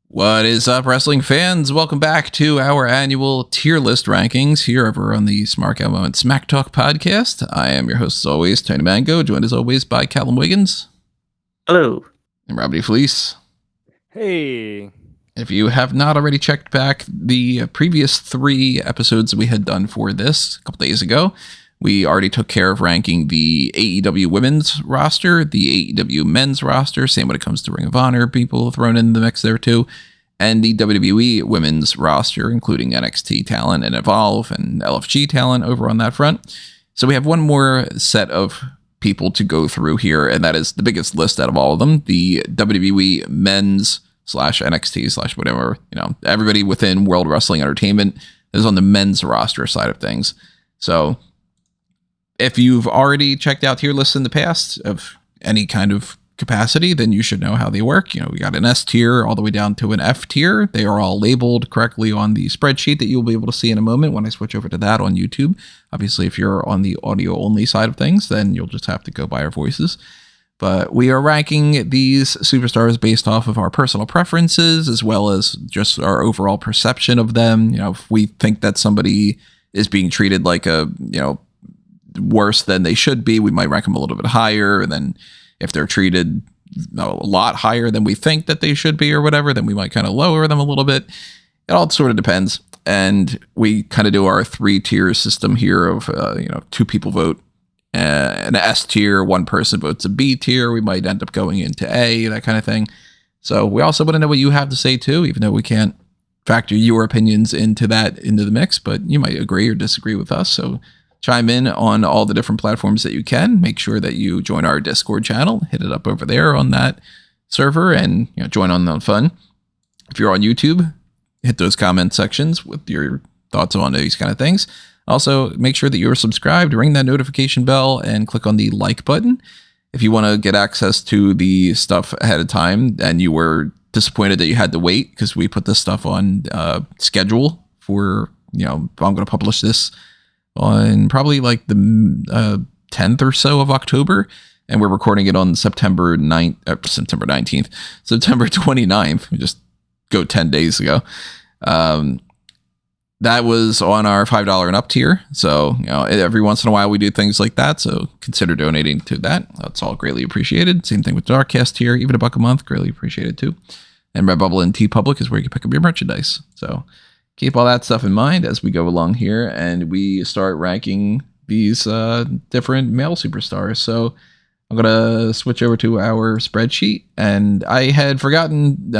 What is up, wrestling fans? Welcome back to our annual tier list rankings here over on the Smark and Smack Talk podcast. I am your host, as always, Tony Mango, joined as always by Callum Wiggins. Hello. And Robbie Fleece. Hey. If you have not already checked back the previous 3 episodes that we had done for this a couple days ago, we already took care of ranking the AEW women's roster, the AEW men's roster, same when it comes to Ring of Honor, people thrown in the mix there too, and the WWE women's roster, including NXT talent and Evolve and LFG talent over on that front. So we have one more set of people to go through here, and that is the biggest list out of all of them, the WWE men's / NXT / whatever, everybody within World Wrestling Entertainment is on the men's roster side of things. So if you've already checked out tier lists in the past of any kind of capacity, then you should know how they work. We got an S tier all the way down to an F tier. They are all labeled correctly on the spreadsheet that you'll be able to see in a moment when I switch over to that on YouTube. Obviously, if you're on the audio only side of things, then you'll just have to go by our voices. But we are ranking these superstars based off of our personal preferences, as well as just our overall perception of them. If we think that somebody is being treated like worse than they should be, we might rank them a little bit higher. And then if they're treated a lot higher than we think that they should be or whatever, then we might kind of lower them a little bit. It all sort of depends. And we kind of do our 3-tier system here of, 2 people vote an S tier, 1 person votes a B tier. We might end up going into A, that kind of thing. So we also want to know what you have to say too, even though we can't factor your opinions into the mix, but you might agree or disagree with us. So chime in on all the different platforms that you can. Make sure that you join our Discord channel. Hit it up over there on that server and join on the fun. If you're on YouTube, hit those comment sections with your thoughts on these kind of things. Also, make sure that you're subscribed, ring that notification bell, and click on the like button. If you want to get access to the stuff ahead of time and you were disappointed that you had to wait because we put this stuff on schedule for, I'm going to publish this on probably like the 10th or so of October, and we're recording it on September 29th. We just go 10 days ago. That was on our $5 and up tier. So, every once in a while we do things like that. So consider donating to that. That's all greatly appreciated. Same thing with Darkcast tier, even $1 a month, greatly appreciated too. And Redbubble and TeePublic is where you can pick up your merchandise. So keep all that stuff in mind as we go along here and we start ranking these different male superstars. So I'm going to switch over to our spreadsheet. And I had forgotten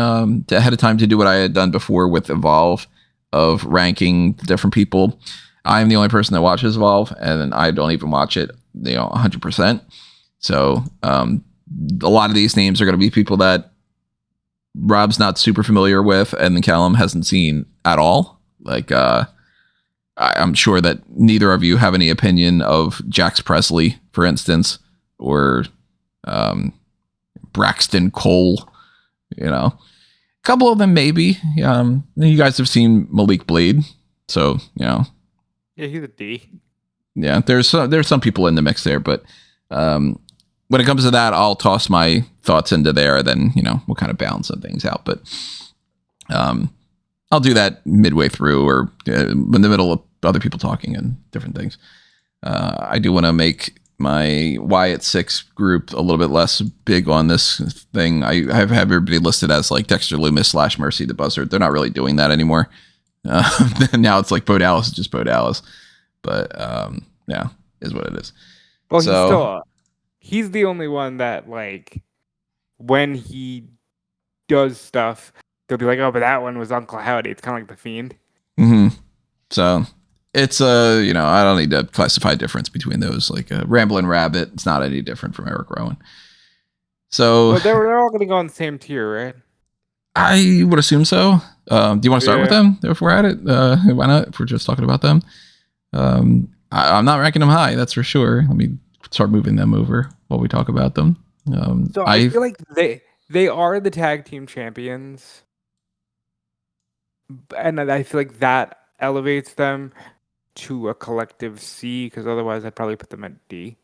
ahead of time to do what I had done before with Evolve of ranking the different people. I'm the only person that watches Evolve, and I don't even watch it 100%. So a lot of these names are going to be people that Rob's not super familiar with and Callum hasn't seen at all. Like I'm sure that neither of you have any opinion of Jax Presley, for instance, or Braxton Cole. A couple of them maybe. You guys have seen Malik Blade, so Yeah, he's a D. Yeah, there's some people in the mix there, but when it comes to that, I'll toss my thoughts into there. Then we'll kind of balance some things out. But I'll do that midway through or in the middle of other people talking and different things. I do want to make my Wyatt 6 group a little bit less big on this thing. I have everybody listed as like Dexter Loomis / Mercy the Buzzard. They're not really doing that anymore. Now it's like Bo Dallas is just Bo Dallas. But yeah, is what it is. Well, he's the only one that, like, when he does stuff, they'll be like, oh, but that one was Uncle Howdy. It's kind of like The Fiend. Mm-hmm. So it's I don't need to classify difference between those. Like Ramblin' Rabbit, it's not any different from Eric Rowan. So well, they're all going to go on the same tier, right? I would assume so. Do you want to start with them if we're at it? Why not? If we're just talking about them, I'm not ranking them high. That's for sure. Let me start moving them over while we talk about them. So I feel like they are the tag team champions, and I feel like that elevates them to a collective C, because otherwise I'd probably put them at D.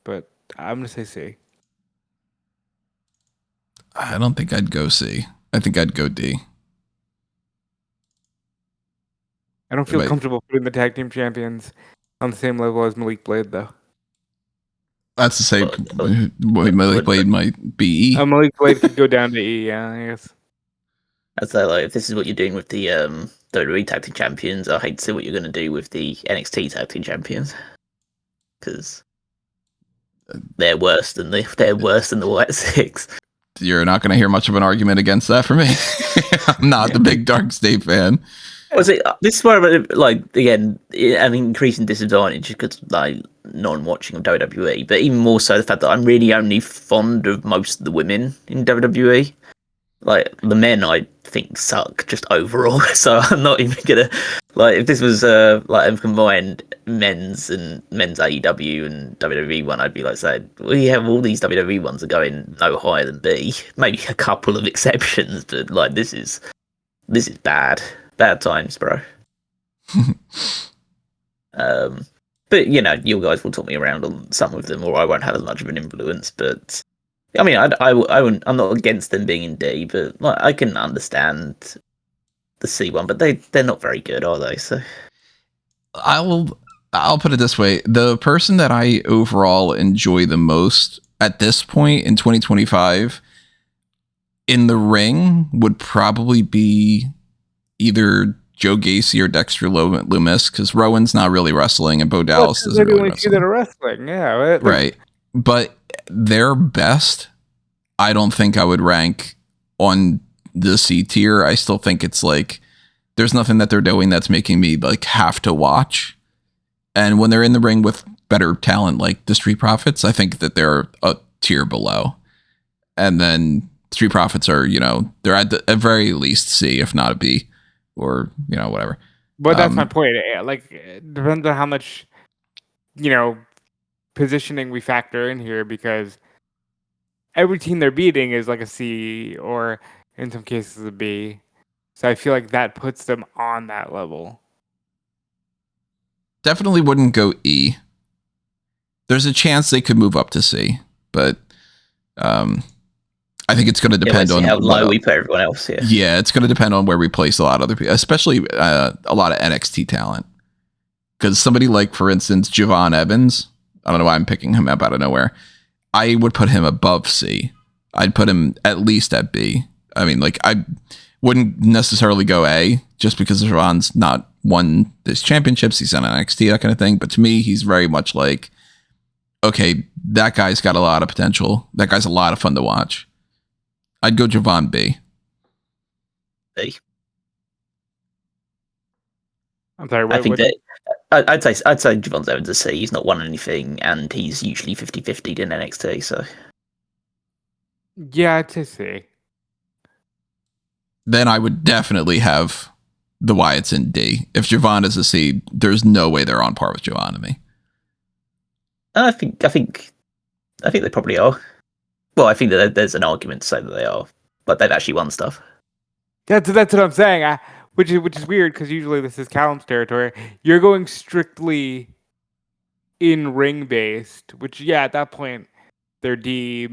But I'm gonna say C. I don't think I'd go C. I think I'd go D. I don't feel comfortable putting the tag team champions on the same level as Malik Blade, though. That's the same. Malik Blade might be E. Malik Blade could go down to E, yeah, I guess. I'd say, like, if this is what you're doing with the WWE Tag Team Champions, I hate to see what you're going to do with the NXT Tag Team Champions, because they're worse than the White Six. You're not going to hear much of an argument against that for me. I'm not the big Dark State fan. Was it? This is where, like, again, an increasing disadvantage because, like, non-watching of WWE, but even more so the fact that I'm really only fond of most of the women in WWE. Like, the men, I think, suck just overall. So I'm not even gonna, like, if this was like a combined men's AEW and WWE one, I'd be like saying, well, yeah, all these WWE ones are going no higher than B. Maybe a couple of exceptions, but like this is bad times, bro. But you know, you guys will talk me around on some of them, or I won't have as much of an influence. But I mean, I wouldn't. I'm not against them being in D, but like, I can understand the C one. But they're not very good, are they? So I'll put it this way: the person that I overall enjoy the most at this point in 2025 in the ring would probably be either Joe Gacy or Dexter Loomis, because Rowan's not really wrestling and Bo Dallas doesn't really wrestle. They're wrestling, yeah. Right. But their best, I don't think I would rank on the C tier. I still think it's like, there's nothing that they're doing that's making me like have to watch. And when they're in the ring with better talent like the Street Profits, I think that they're a tier below. And then Street Profits are, you know, they're at the very least C, if not a B. Or, you know, whatever. But that's my point. Like, it depends on how much, you know, positioning we factor in here, because every team they're beating is like a C or in some cases a B. So I feel like that puts them on that level. Definitely wouldn't go E. There's a chance they could move up to C, but I think it's going to depend on how low we put everyone else here. Yeah, it's going to depend on where we place a lot of other people, especially a lot of NXT talent. Because somebody like, for instance, Javon Evans, I don't know why I'm picking him up out of nowhere. I would put him above C. I'd put him at least at B. I mean, like, I wouldn't necessarily go A just because Javon's not won this championships. He's on NXT, that kind of thing. But to me, he's very much like, okay, that guy's got a lot of potential. That guy's a lot of fun to watch. I'd go Javon B. B. I'm sorry. I'd say Javon Evans a C. He's not won anything, and he's usually 50-50 in NXT. So yeah, I'd say C. Then I would definitely have the Wyatts in D. If Javon is a C, there's no way they're on par with Javon to me. I think they probably are. Well, I think that there's an argument to say that they are, but they've actually won stuff. That's what I'm saying. Which is weird, because usually this is Callum's territory. You're going strictly in ring based, which at that point they're D,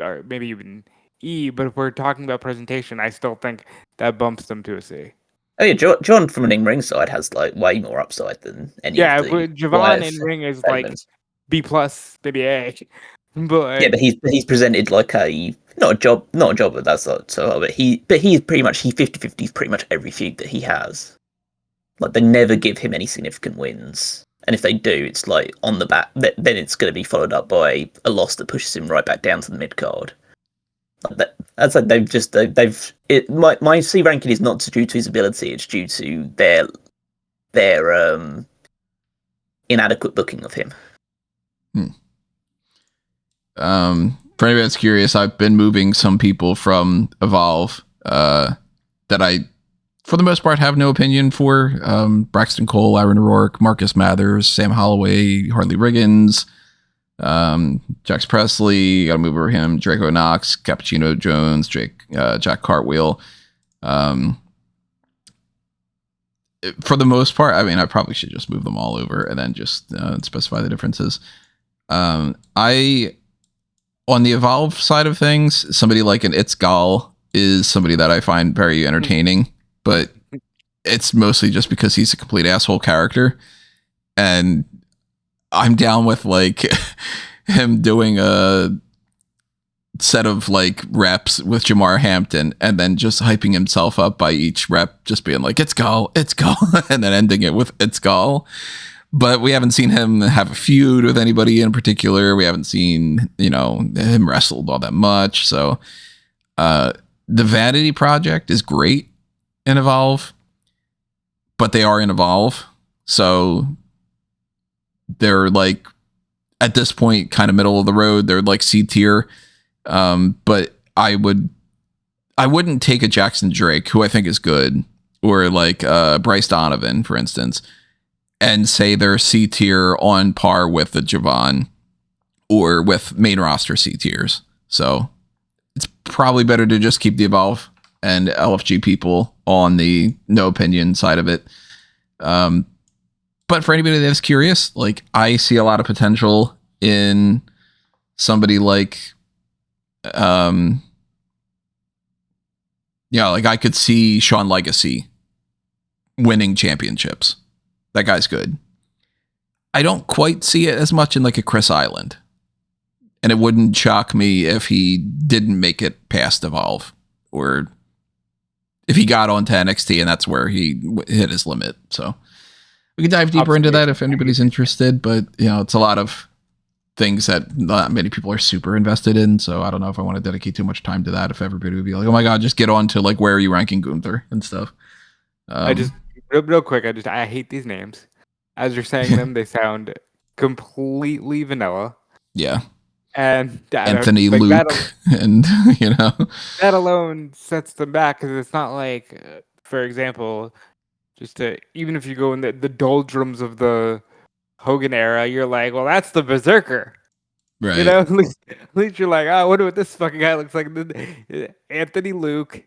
or maybe even E. But if we're talking about presentation, I still think that bumps them to a C. Oh yeah, John from an in-ring side has like way more upside than any. Yeah, of the but Javon in ring is segments. like B plus, maybe A. But yeah, but he's presented like not a job, but that's not so. But he's pretty much 50-50 pretty much every feud that he has. Like, they never give him any significant wins, and if they do, it's like on the back. Then it's going to be followed up by a loss that pushes him right back down to the mid card. Like that's like my C ranking is not due to his ability; it's due to their inadequate booking of him. For anybody that's curious, I've been moving some people from Evolve that I, for the most part, have no opinion for. Braxton Cole, Aaron O'Rourke, Marcus Mathers, Sam Holloway, Harley Riggins, Jax Presley, gotta move over him, Draco Knox, Cappuccino Jones, Jack Cartwheel. For the most part, I mean, I probably should just move them all over and then just specify the differences. on the Evolve side of things, somebody like an It's Gal is somebody that I find very entertaining, but it's mostly just because he's a complete asshole character. And I'm down with like him doing a set of like reps with Jamar Hampton and then just hyping himself up by each rep, just being like, it's Gal, and then ending it with it's Gal. But we haven't seen him have a feud with anybody in particular. We haven't seen, him wrestled all that much. So the Vanity Project is great in Evolve, but they are in Evolve. So they're like, at this point, kind of middle of the road. They're like C tier. But I wouldn't take a Jackson Drake, who I think is good, or like Bryce Donovan, for instance, and say they're C tier on par with the Javon or with main roster C tiers. So it's probably better to just keep the Evolve and LFG people on the no opinion side of it. But for anybody that's curious, like I see a lot of potential in somebody like, like I could see Sean Legacy winning championships. That guy's good. I don't quite see it as much in like a Chris Island. And it wouldn't shock me if he didn't make it past Evolve, or if he got onto NXT and that's where he hit his limit. So we can dive deeper into that if anybody's interested, but it's a lot of things that not many people are super invested in. So I don't know if I want to dedicate too much time to that. If everybody would be like, oh my God, just get on to like, where are you ranking Gunther and stuff? I just real quick. I hate these names. As you're saying them, they sound completely vanilla. Yeah. And Anthony, like, Luke, and that alone sets them back, because it's not like, for example, even if you go in the doldrums of the Hogan era, you're like, well, that's the Berserker, right? At least you're like, I wonder what this fucking guy looks like. Anthony Luke,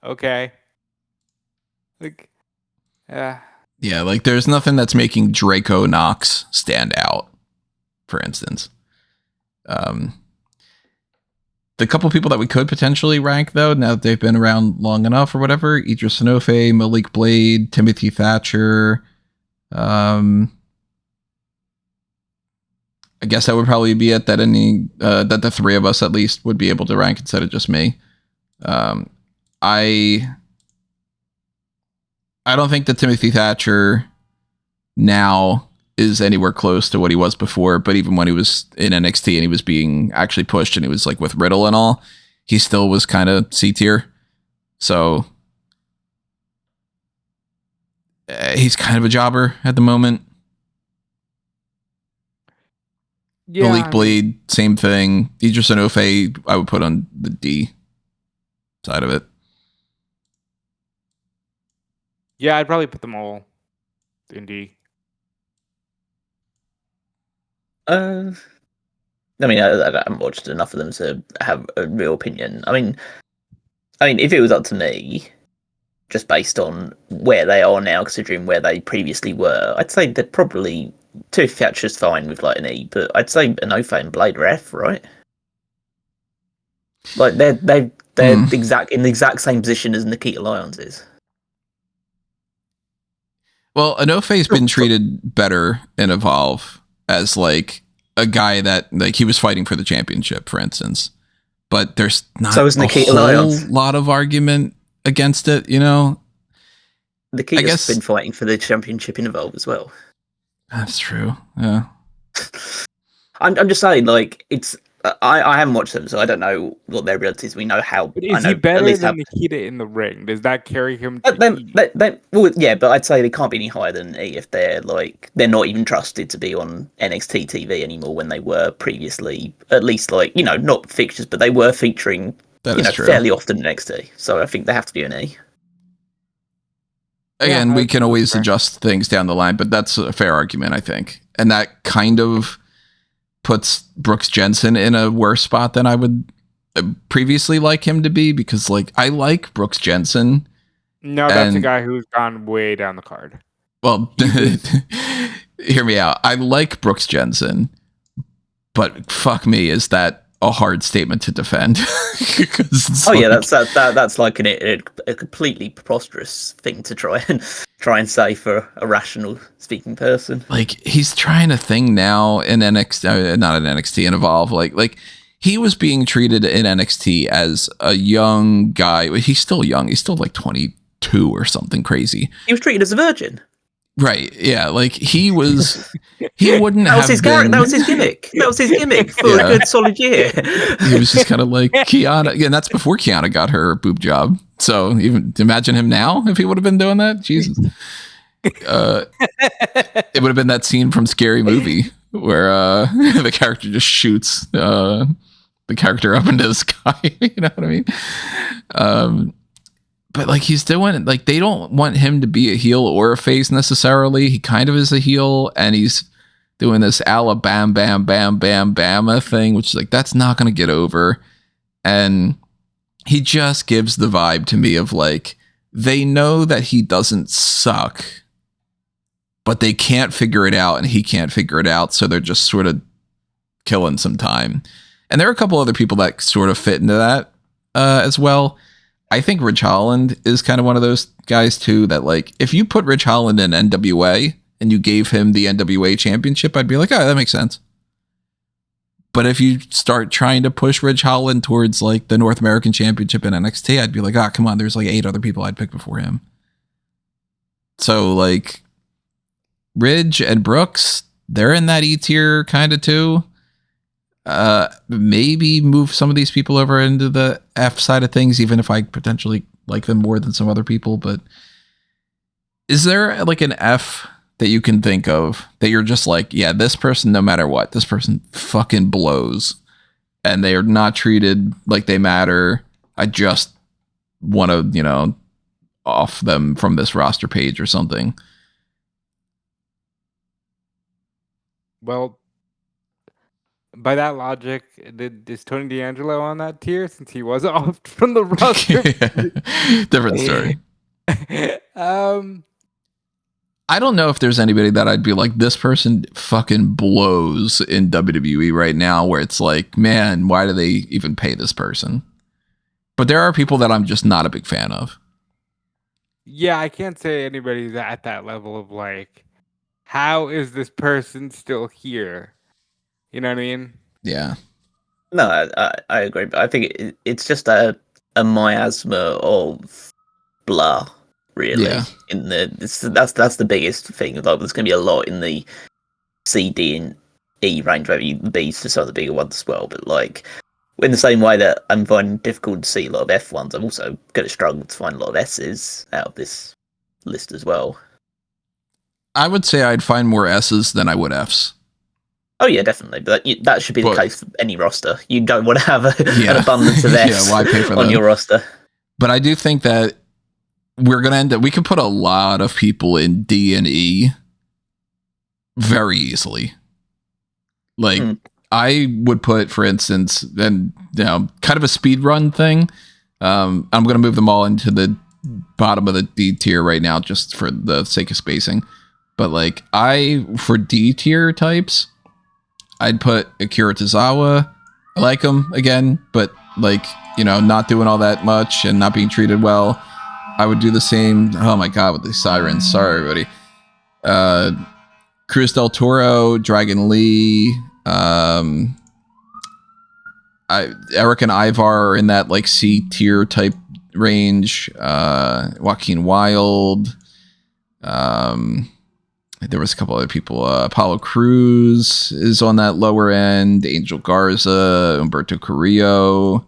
okay, like, yeah, like there's nothing that's making Draco Knox stand out, for instance. The couple people that we could potentially rank, though, now that they've been around long enough or whatever, Idris Sanofe, Malik Blade, Timothy Thatcher. I guess that would probably be it, that that the three of us at least would be able to rank instead of just me. I don't think that Timothy Thatcher now is anywhere close to what he was before, but even when he was in NXT and he was being actually pushed and he was like with Riddle and all, he still was kind of C tier. So he's kind of a jobber at the moment. Yeah, Malik Blade, same thing. Idris Sanofe, I would put on the D side of it. Yeah, I'd probably put them all in D. I mean, I haven't watched enough of them to have a real opinion. I mean, if it was up to me, just based on where they are now, considering where they previously were, I'd say they're probably Timothy Thatcher's fine with like an E, but I'd say Anofe and Blade are F, right? Like they're in the exact same position as Nikita Lyons is. Well, Anofe's been treated better in Evolve as like a guy that like he was fighting for the championship, for instance. But there's not a lot of argument against it, Nikita's been fighting for the championship in Evolve as well. That's true. Yeah. I'm just saying, like, it's I haven't watched them, so I don't know what their abilities. We know how. But is he better than Nikita in the ring? Does that carry him? Well, yeah, but I'd say they can't be any higher than E if they're not even trusted to be on NXT TV anymore when they were previously, at least not fixtures, but they were featuring fairly often in NXT. So I think they have to be an E. Again, we can always adjust things down the line, but that's a fair argument, I think, and that kind of puts Brooks Jensen in a worse spot than I would previously like him to be, because I like Brooks Jensen. No, that's a guy who's gone way down the card. Well, hear me out. I like Brooks Jensen, but fuck me, is that a hard statement to defend. That's like a completely preposterous thing to try and say for a rational speaking person. Like, he's trying a thing now in NXT, not in NXT, in Evolve. Like he was being treated in NXT as a young guy. He's still young. He's still like 22 or something crazy. He was treated as a virgin. Right. Yeah. Like he wouldn't that was have been. That was his gimmick. That was his gimmick for a good solid year. He was just kind of like Kiana. Yeah, and that's before Kiana got her boob job. So even imagine him now if he would have been doing that. Jesus. It would have been that scene from Scary Movie where the character just shoots the character up into the sky. You know what I mean? But like he's doing it, like they don't want him to be a heel or a face necessarily. He kind of is a heel, and he's doing this Alabama bam bam bam bama thing, which is like that's not going to get over. And he just gives the vibe to me of like they know that he doesn't suck, but they can't figure it out, and he can't figure it out, so they're just sort of killing some time. And there are a couple other people that sort of fit into that as well. I think Ridge Holland is kind of one of those guys too that like if you put Ridge Holland in NWA and you gave him the NWA championship, I'd be like, oh, that makes sense. But if you start trying to push Ridge Holland towards like the North American Championship in NXT, I'd be like, ah, come on, there's like 8 other people I'd pick before him. So like Ridge and Brooks, they're in that E tier kind of too. Maybe move some of these people over into the F side of things, even if I potentially like them more than some other people. But is there like an F that you can think of that you're just like, yeah, this person, no matter what, this person fucking blows and they are not treated like they matter. I just want to, off them from this roster page or something. Well, by that logic, is Tony D'Angelo on that tier since he was off from the roster? Different story. I don't know if there's anybody that I'd be like, this person fucking blows in WWE right now, where it's like, man, why do they even pay this person? But there are people that I'm just not a big fan of. Yeah, I can't say anybody's at that level of like, how is this person still here? You know what I mean? Yeah. No, I agree, but I think it's just a miasma of blah, really. Yeah. That's the biggest thing. Like, there's going to be a lot in the C, D, and E range, maybe B's for some of the bigger ones as well. But like, in the same way that I'm finding it difficult to see a lot of F ones, I'm also going to struggle to find a lot of S's out of this list as well. I would say I'd find more S's than I would F's. Oh yeah, definitely. But that should be the case for any roster. You don't want to have an abundance of F's why pay for on them? your roster. But I do think that we're going to end up, we could put a lot of people in D and E very easily. Like I would put, for instance, and kind of a speed run thing. I'm going to move them all into the bottom of the D tier right now, just for the sake of spacing. But like for D tier types, I'd put Akira Tozawa. I like him again, but like, not doing all that much and not being treated well. I would do the same. Oh my God, with the sirens. Sorry, everybody. Cruz del Toro, Dragon Lee, Eric and Ivar are in that like C tier type range. Joaquin Wilde. There was a couple other people. Apollo Crews is on that lower end. Angel Garza, Humberto Carrillo.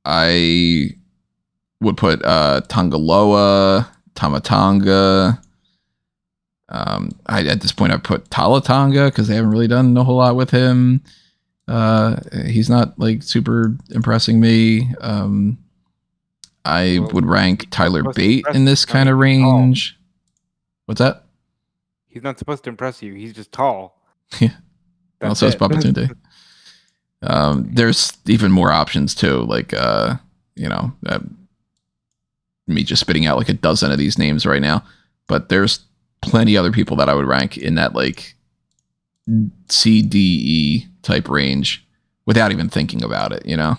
I would put Tangaloa, Tamatanga. At this point, I put Talatanga because they haven't really done a whole lot with him. He's not like super impressing me. I would rank Tyler Bate in this kind of range. What's that? He's not supposed to impress you. He's just tall. Yeah. Also, it's Papatunde. There's even more options too. Like, me just spitting out like a dozen of these names right now, but there's plenty other people that I would rank in that like C, D, E type range without even thinking about it, you know?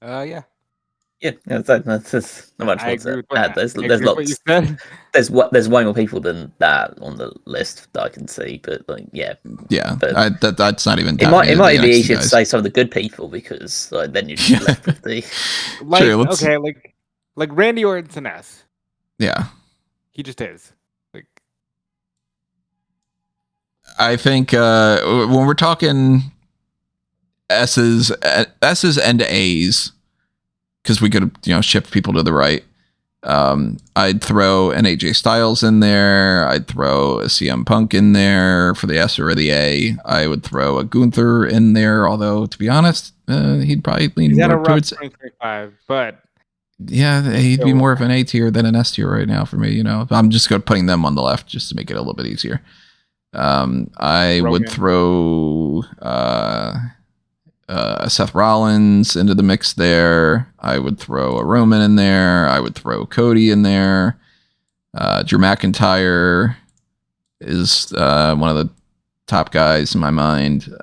Yeah. Yeah, that's not much I more agree to with what add. There's I agree with what you lots. said. There's way more people than that on the list that I can see, but like, yeah, Yeah, but that's not even it tapping might into the be NXT easier to guys. say some of the good people because like, then you're just Yeah. left with the. Like, Sure, let's- okay, like Randy Orton's an S. Yeah. He just is. Like, I think when we're talking S's and A's, because we could shift people to the right. I'd throw an AJ Styles in there. I'd throw a CM Punk in there for the S or the A. I would throw a Gunther in there, although to be honest, he'd probably lean he's had a more rough towards. 2025, but Yeah, he'd be still, more of an A tier than an S tier right now for me. I'm just going putting them on the left just to make it a little bit easier. I would Roman. throw Seth Rollins into the mix there. I would throw a Roman in there. I would throw Cody in there. Drew McIntyre is one of the top guys in my mind.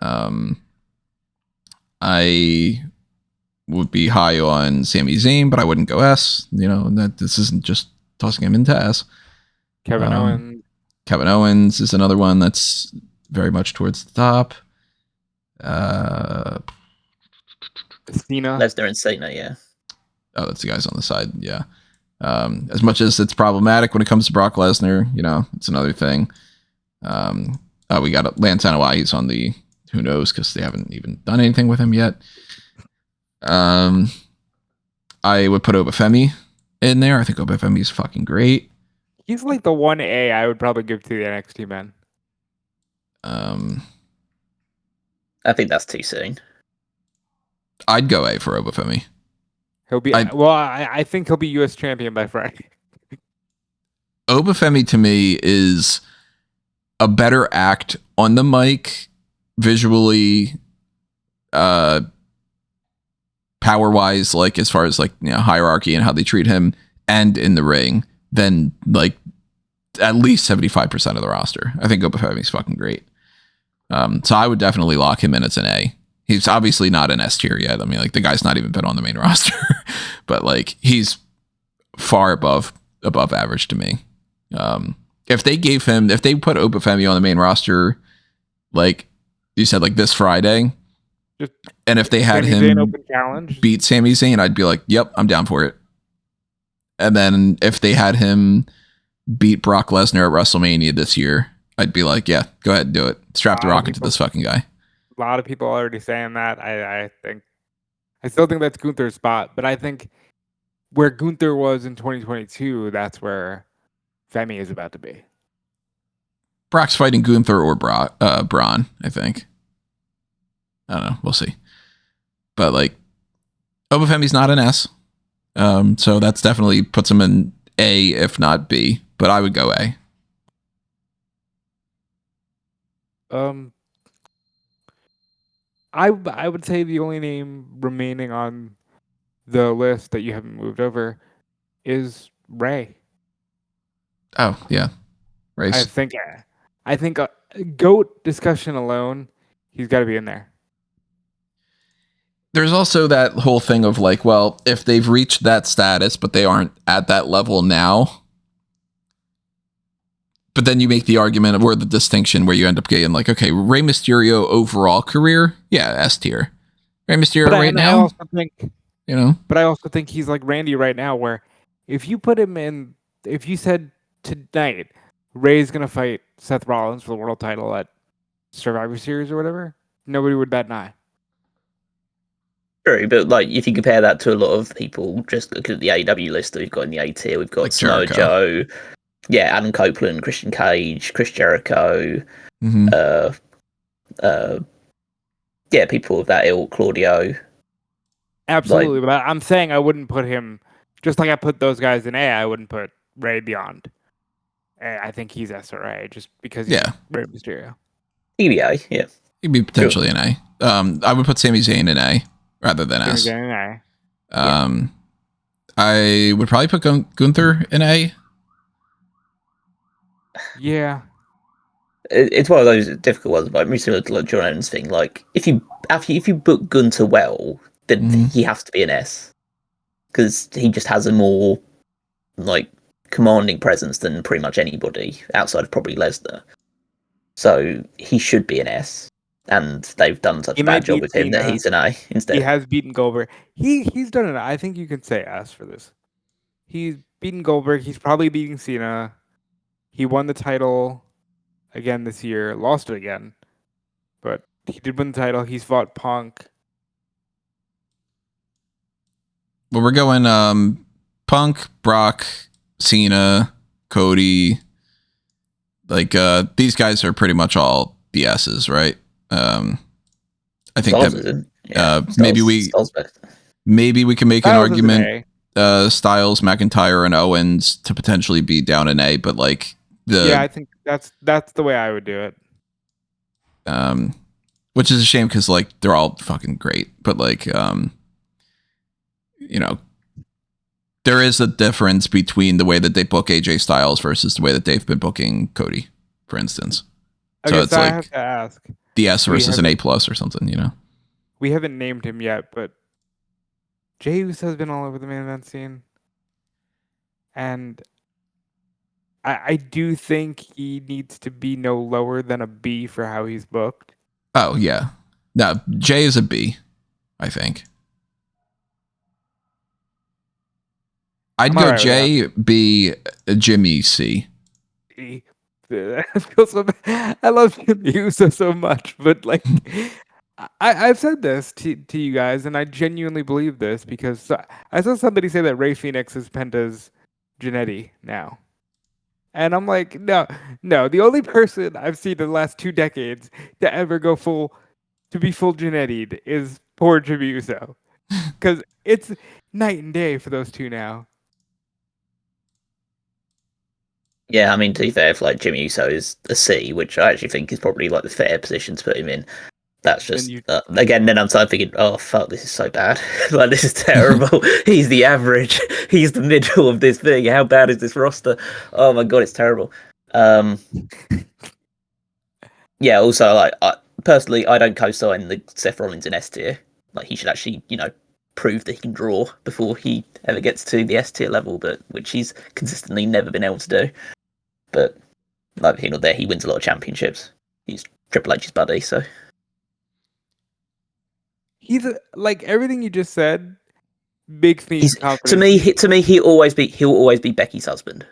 I would be high on Sami Zayn, but I wouldn't go S. That this isn't just tossing him into S. Kevin Owens. Kevin Owens is another one that's very much towards the top. Cena. Lesnar and Cena, yeah. Oh, that's the guys on the side. Yeah. As much as it's problematic when it comes to Brock Lesnar, it's another thing. We got Lance Anoa'i. He's on the who knows because they haven't even done anything with him yet. I would put Obafemi in there. I think Obafemi is fucking great. He's like the 1A I would probably give to the NXT men. I think that's too soon. I'd go A for Obafemi. He'll be I think he'll be US champion by Friday. Obafemi to me is a better act on the mic, visually, power wise, like as far as hierarchy and how they treat him, and in the ring than like at least 75% of the roster. I think Obafemi's fucking great. So I would definitely lock him in as an A. He's obviously not an S tier yet. I mean, like the guy's not even been on the main roster, but like he's far above average to me. If they put Obafemi on the main roster, like you said, like this Friday, and if they had him beat Sami Zayn, I'd be like, yep, I'm down for it. And then if they had him beat Brock Lesnar at WrestleMania this year, I'd be like, yeah, go ahead and do it. Strap the rocket to this fucking guy. A lot of people already saying that. I still think that's Gunther's spot, but I think where Gunther was in 2022, that's where Femi is about to be. Brock's fighting Gunther or Braun, I think. I don't know. We'll see. But like, Obafemi's not an S. So that's definitely puts him in A, if not B. But I would go A. I would say the only name remaining on the list that you haven't moved over is Ray. Oh yeah, Ray's. I think GOAT discussion alone, he's got to be in there. There's also that whole thing of like, well, if they've reached that status, but they aren't at that level now. But then you make the argument or the distinction where you end up getting like, okay, Rey Mysterio overall career, yeah, S tier. Rey Mysterio now, But I also think he's like Randy right now, where if you put him in, if you said tonight Ray's gonna fight Seth Rollins for the world title at Survivor Series or whatever, nobody would bat an eye. True, but like if you compare that to a lot of people, just look at the AEW list that we've got in the A tier, we've got like Samoa Joe, Adam Copeland, Christian Cage, Chris Jericho, people of that ilk, Claudio. Absolutely, but I'm saying I wouldn't put him, just like I put those guys in A, I wouldn't put Ray beyond. I think he's S or A just because he's Rey Mysterio. EBA, yeah. He'd be potentially an A. I would put Sami Zayn in A rather than S. Sami Zayn in A. I would probably put Gunther in A. Yeah. It's one of those difficult ones, but I'm similar to like John Owens thing. Like if you book Gunter well, then he has to be an S because he just has a more like commanding presence than pretty much anybody outside of probably Lesnar. So he should be an S, and they've done such He a bad might job beat with him that Cena. he's an A instead. He has beaten Goldberg. He's done it. I think you can say S for this. He's beaten Goldberg. He's probably beating Cena. He won the title again this year. Lost it again, but he did win the title. He's fought Punk. Well, we're going Punk, Brock, Cena, Cody. Like these guys are pretty much all BSs, right? I think Styles that isn't. Yeah, maybe we can make an Styles is an argument. Styles, McIntyre, and Owens to potentially be down in A, but like I think that's the way I would do it. Which is a shame because like they're all fucking great, but like you know, there is a difference between the way that they book AJ Styles versus the way that they've been booking Cody, for instance. Okay, So it's I like have to ask. the S versus an A plus or something, you know. We haven't named him yet, but Jey Uso has been all over the main event scene, and I do think he needs to be no lower than a B for how he's booked. Oh yeah, no, Jay is a B, I think. I'd go J, B, Jimmy, C. I feel so bad. I love Jimmy Uso so much, but like, I've said this to you guys, and I genuinely believe this because I saw somebody say that Rey Fenix is Penta's Jannetty now. And I'm like, no. The only person I've seen in the last 2 decades to ever go to be full Jannetti'd is poor Jimmy Uso. Because it's night and day for those two now. Yeah, I mean, to be fair, if like Jimmy Uso is a C, which I actually think is probably like the fair position to put him in, that's just again. Then I'm starting thinking, oh fuck, this is so bad. Like this is terrible. He's the average. He's the middle of this thing. How bad is this roster? Oh my god, it's terrible. Yeah. Also, like personally, I don't co-sign the Seth Rollins in S tier. Like he should actually, prove that he can draw before he ever gets to the S tier level, but which he's consistently never been able to do. But like here or there, he wins a lot of championships. He's Triple H's buddy, so he's like everything you just said. Makes me confident. To me, he'll always be Becky's husband.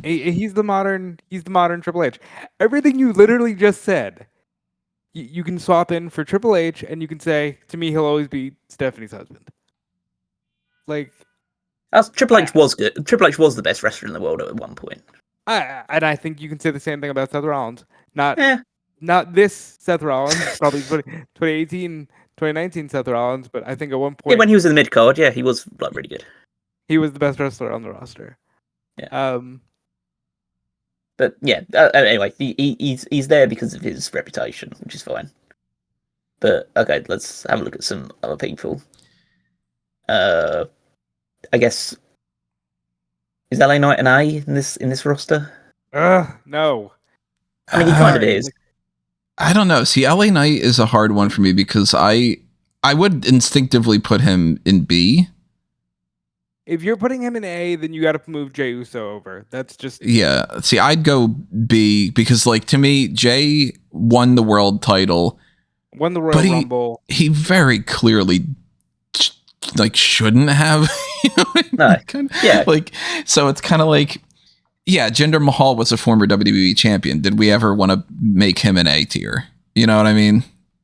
He's the modern Triple H. Everything you literally just said, you can swap in for Triple H, and you can say to me, he'll always be Stephanie's husband. Like, Triple H was good. Triple H was the best wrestler in the world at one point. And I think you can say the same thing about Seth Rollins. Not this Seth Rollins, probably 2018, 2019 Seth Rollins, but I think at one point, when he was in the mid card, he was like really good. He was the best wrestler on the roster. Yeah. But yeah, anyway, he's there because of his reputation, which is fine. But okay, let's have a look at some other people. I guess is LA Knight an A in this roster? No. I mean, he kind of is. I don't know. See, LA Knight is a hard one for me because I would instinctively put him in B. If you're putting him in A, then you got to move Jey Uso over. That's just... Yeah. See, I'd go B because, like, to me, Jey won the world title. Won the Royal Rumble. He very clearly, like, shouldn't have. No. Yeah. Like, so it's kind of like, yeah, Jinder Mahal was a former WWE champion. Did we ever want to make him an A tier? You know what I mean?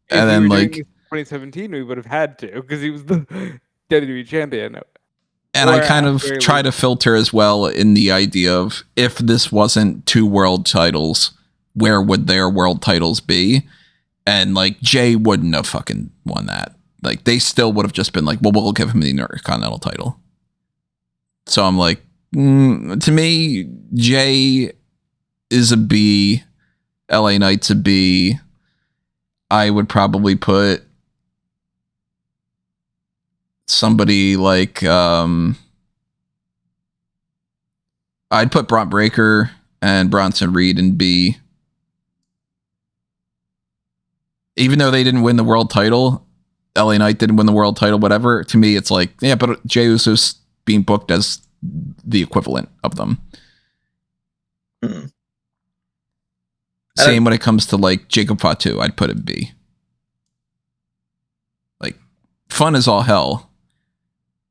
If and then, like, 2017, we would have had to because he was the WWE champion. And I kind of try to filter as well in the idea of if this wasn't 2 world titles, where would their world titles be? And like Jay wouldn't have fucking won that. Like they still would have just been like, well, we'll give him the Intercontinental title. So I'm like, to me, Jay is a B. LA Knight's a B. I would probably put somebody like I'd put Bron Breakker and Bronson Reed in B. Even though they didn't win the world title, LA Knight didn't win the world title, whatever. To me, it's like, yeah, but Jey Uso's being booked as the equivalent of them. Mm. Same when it comes to like Jacob Fatu, I'd put in B. Like, fun is all hell,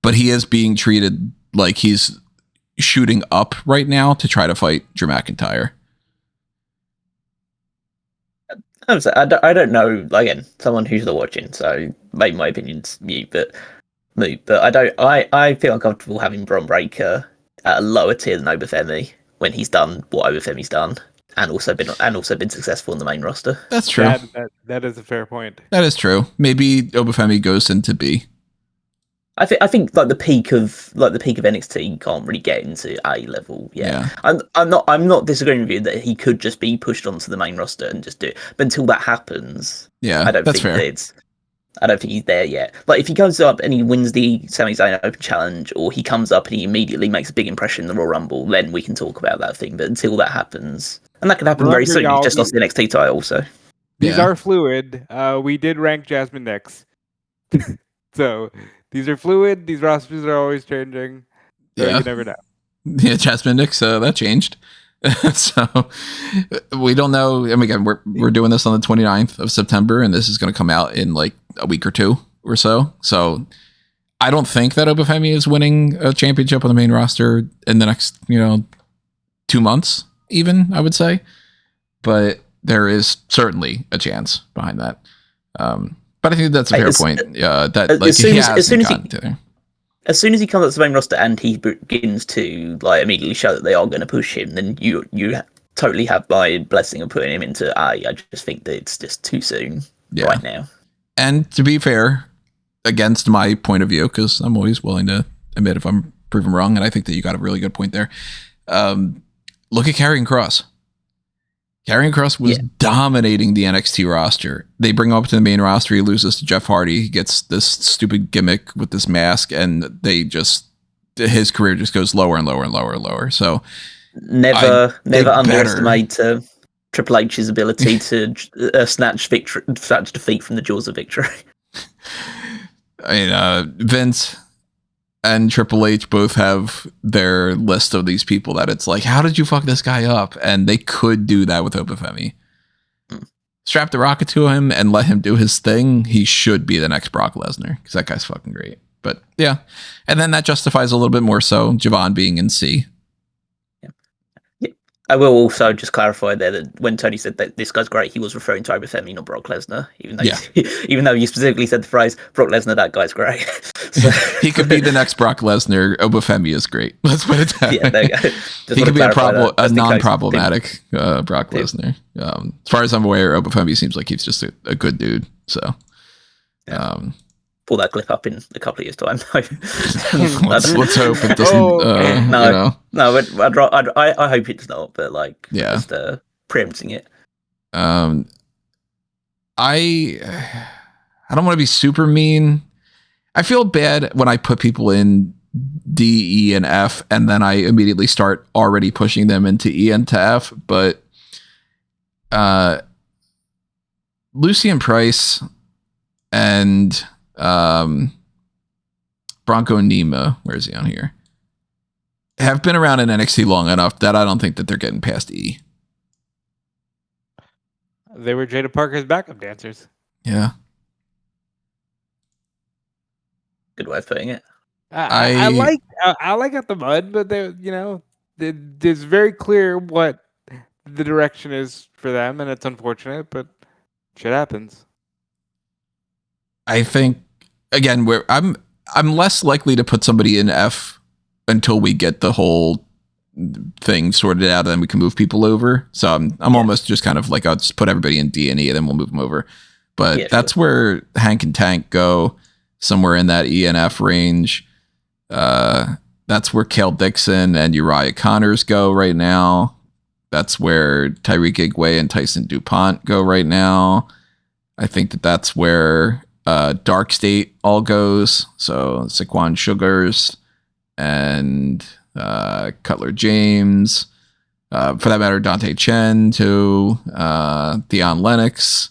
but he is being treated like he's shooting up right now to try to fight Drew McIntyre. I don't know. Again, someone who's not watching, so maybe my opinion's mute. But I feel uncomfortable having Bron Breakker at a lower tier than Obafemi when he's done what Obafemi's done, and also been successful in the main roster. That's true. That is a fair point. That is true. Maybe Obafemi goes into B. I think like the peak of NXT can't really get into A level. Yeah. I'm not disagreeing with you that he could just be pushed onto the main roster and just do it. But until that happens, I don't think he's there yet. Like if he comes up and he wins the Sami Zayn Open Challenge, or he comes up and he immediately makes a big impression in the Royal Rumble, then we can talk about that thing. But until that happens, and that could happen very soon, he's just lost the NXT title. So these are fluid. We did rank Jasmine next, so. These are fluid. These rosters are always changing. So you never know. Yeah, Jasmine Nix, that changed. So we don't know. I mean, again, we're doing this on the 29th of September, and this is going to come out in like a week or two or so. So I don't think that Obafemi is winning a championship on the main roster in the next, 2 months, even, I would say. But there is certainly a chance behind that. But I think that's a fair point. As soon as he comes up to the main roster and he begins to like immediately show that they are going to push him, then you totally have my blessing of putting him into A. I just think that it's just too soon right now. And to be fair, against my point of view, because I'm always willing to admit if I'm proven wrong, and I think that you got a really good point there. Look at Karrion Kross. Karrion Kross was dominating the NXT roster. They bring him up to the main roster. He loses to Jeff Hardy. He gets this stupid gimmick with this mask, and his career just goes lower and lower and lower and lower. So never underestimate Triple H's ability to snatch defeat from the jaws of victory. I mean, Vince and Triple H both have their list of these people that it's like, how did you fuck this guy up? And they could do that with Obafemi. Strap the rocket to him and let him do his thing. He should be the next Brock Lesnar because that guy's fucking great. But yeah. And then that justifies a little bit more so Javon being in C. I will also just clarify there that when Tony said that this guy's great, he was referring to Obafemi, not Brock Lesnar. Even though you specifically said the phrase Brock Lesnar, that guy's great. So. He could be the next Brock Lesnar. Obafemi is great. Let's put it that way. There you go. He could be a non-problematic Brock Lesnar. As far as I'm aware, Obafemi seems like he's just a good dude. So, pull that clip up in a couple of years' time. let's hope it doesn't. But I hope it's not. But just preempting it. I don't want to be super mean. I feel bad when I put people in D, E, and F, and then I immediately start already pushing them into E and to F. But Lucian Price and Bronco Nima, where is he on here? Have been around in NXT long enough that I don't think that they're getting past E. They were Jada Parker's backup dancers. Yeah. Good way of putting it. I like Out the Mud, but it's very clear what the direction is for them, and it's unfortunate, but shit happens. I think again, I'm less likely to put somebody in F until we get the whole thing sorted out, and then we can move people over. So I'm almost just kind of like, I'll just put everybody in D and E, and then we'll move them over. But that's where Hank and Tank go, somewhere in that E and F range. That's where Cale Dixon and Uriah Connors go right now. That's where Tyreek Igwe and Tyson DuPont go right now. I think that's where Dark State all goes. So Saquon Sugars, and Cutler James. For that matter, Dante Chen too. Theon Lennox.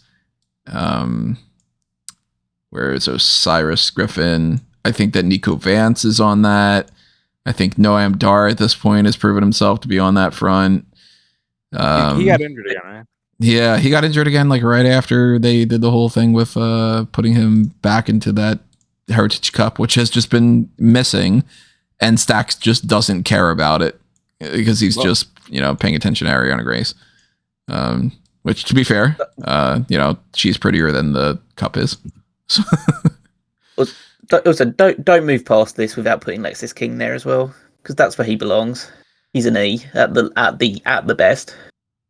Where is Osiris Griffin? I think that Nico Vance is on that. I think Noam Dar at this point has proven himself to be on that front. He got injured again, right? Yeah, he got injured again, like right after they did the whole thing with putting him back into that Heritage Cup, which has just been missing, and Stacks just doesn't care about it because he's just, paying attention to Ariana Grace. Which, to be fair, she's prettier than the cup is. Also, don't move past this without putting Lexis King there as well, because that's where he belongs. He's an E at the best.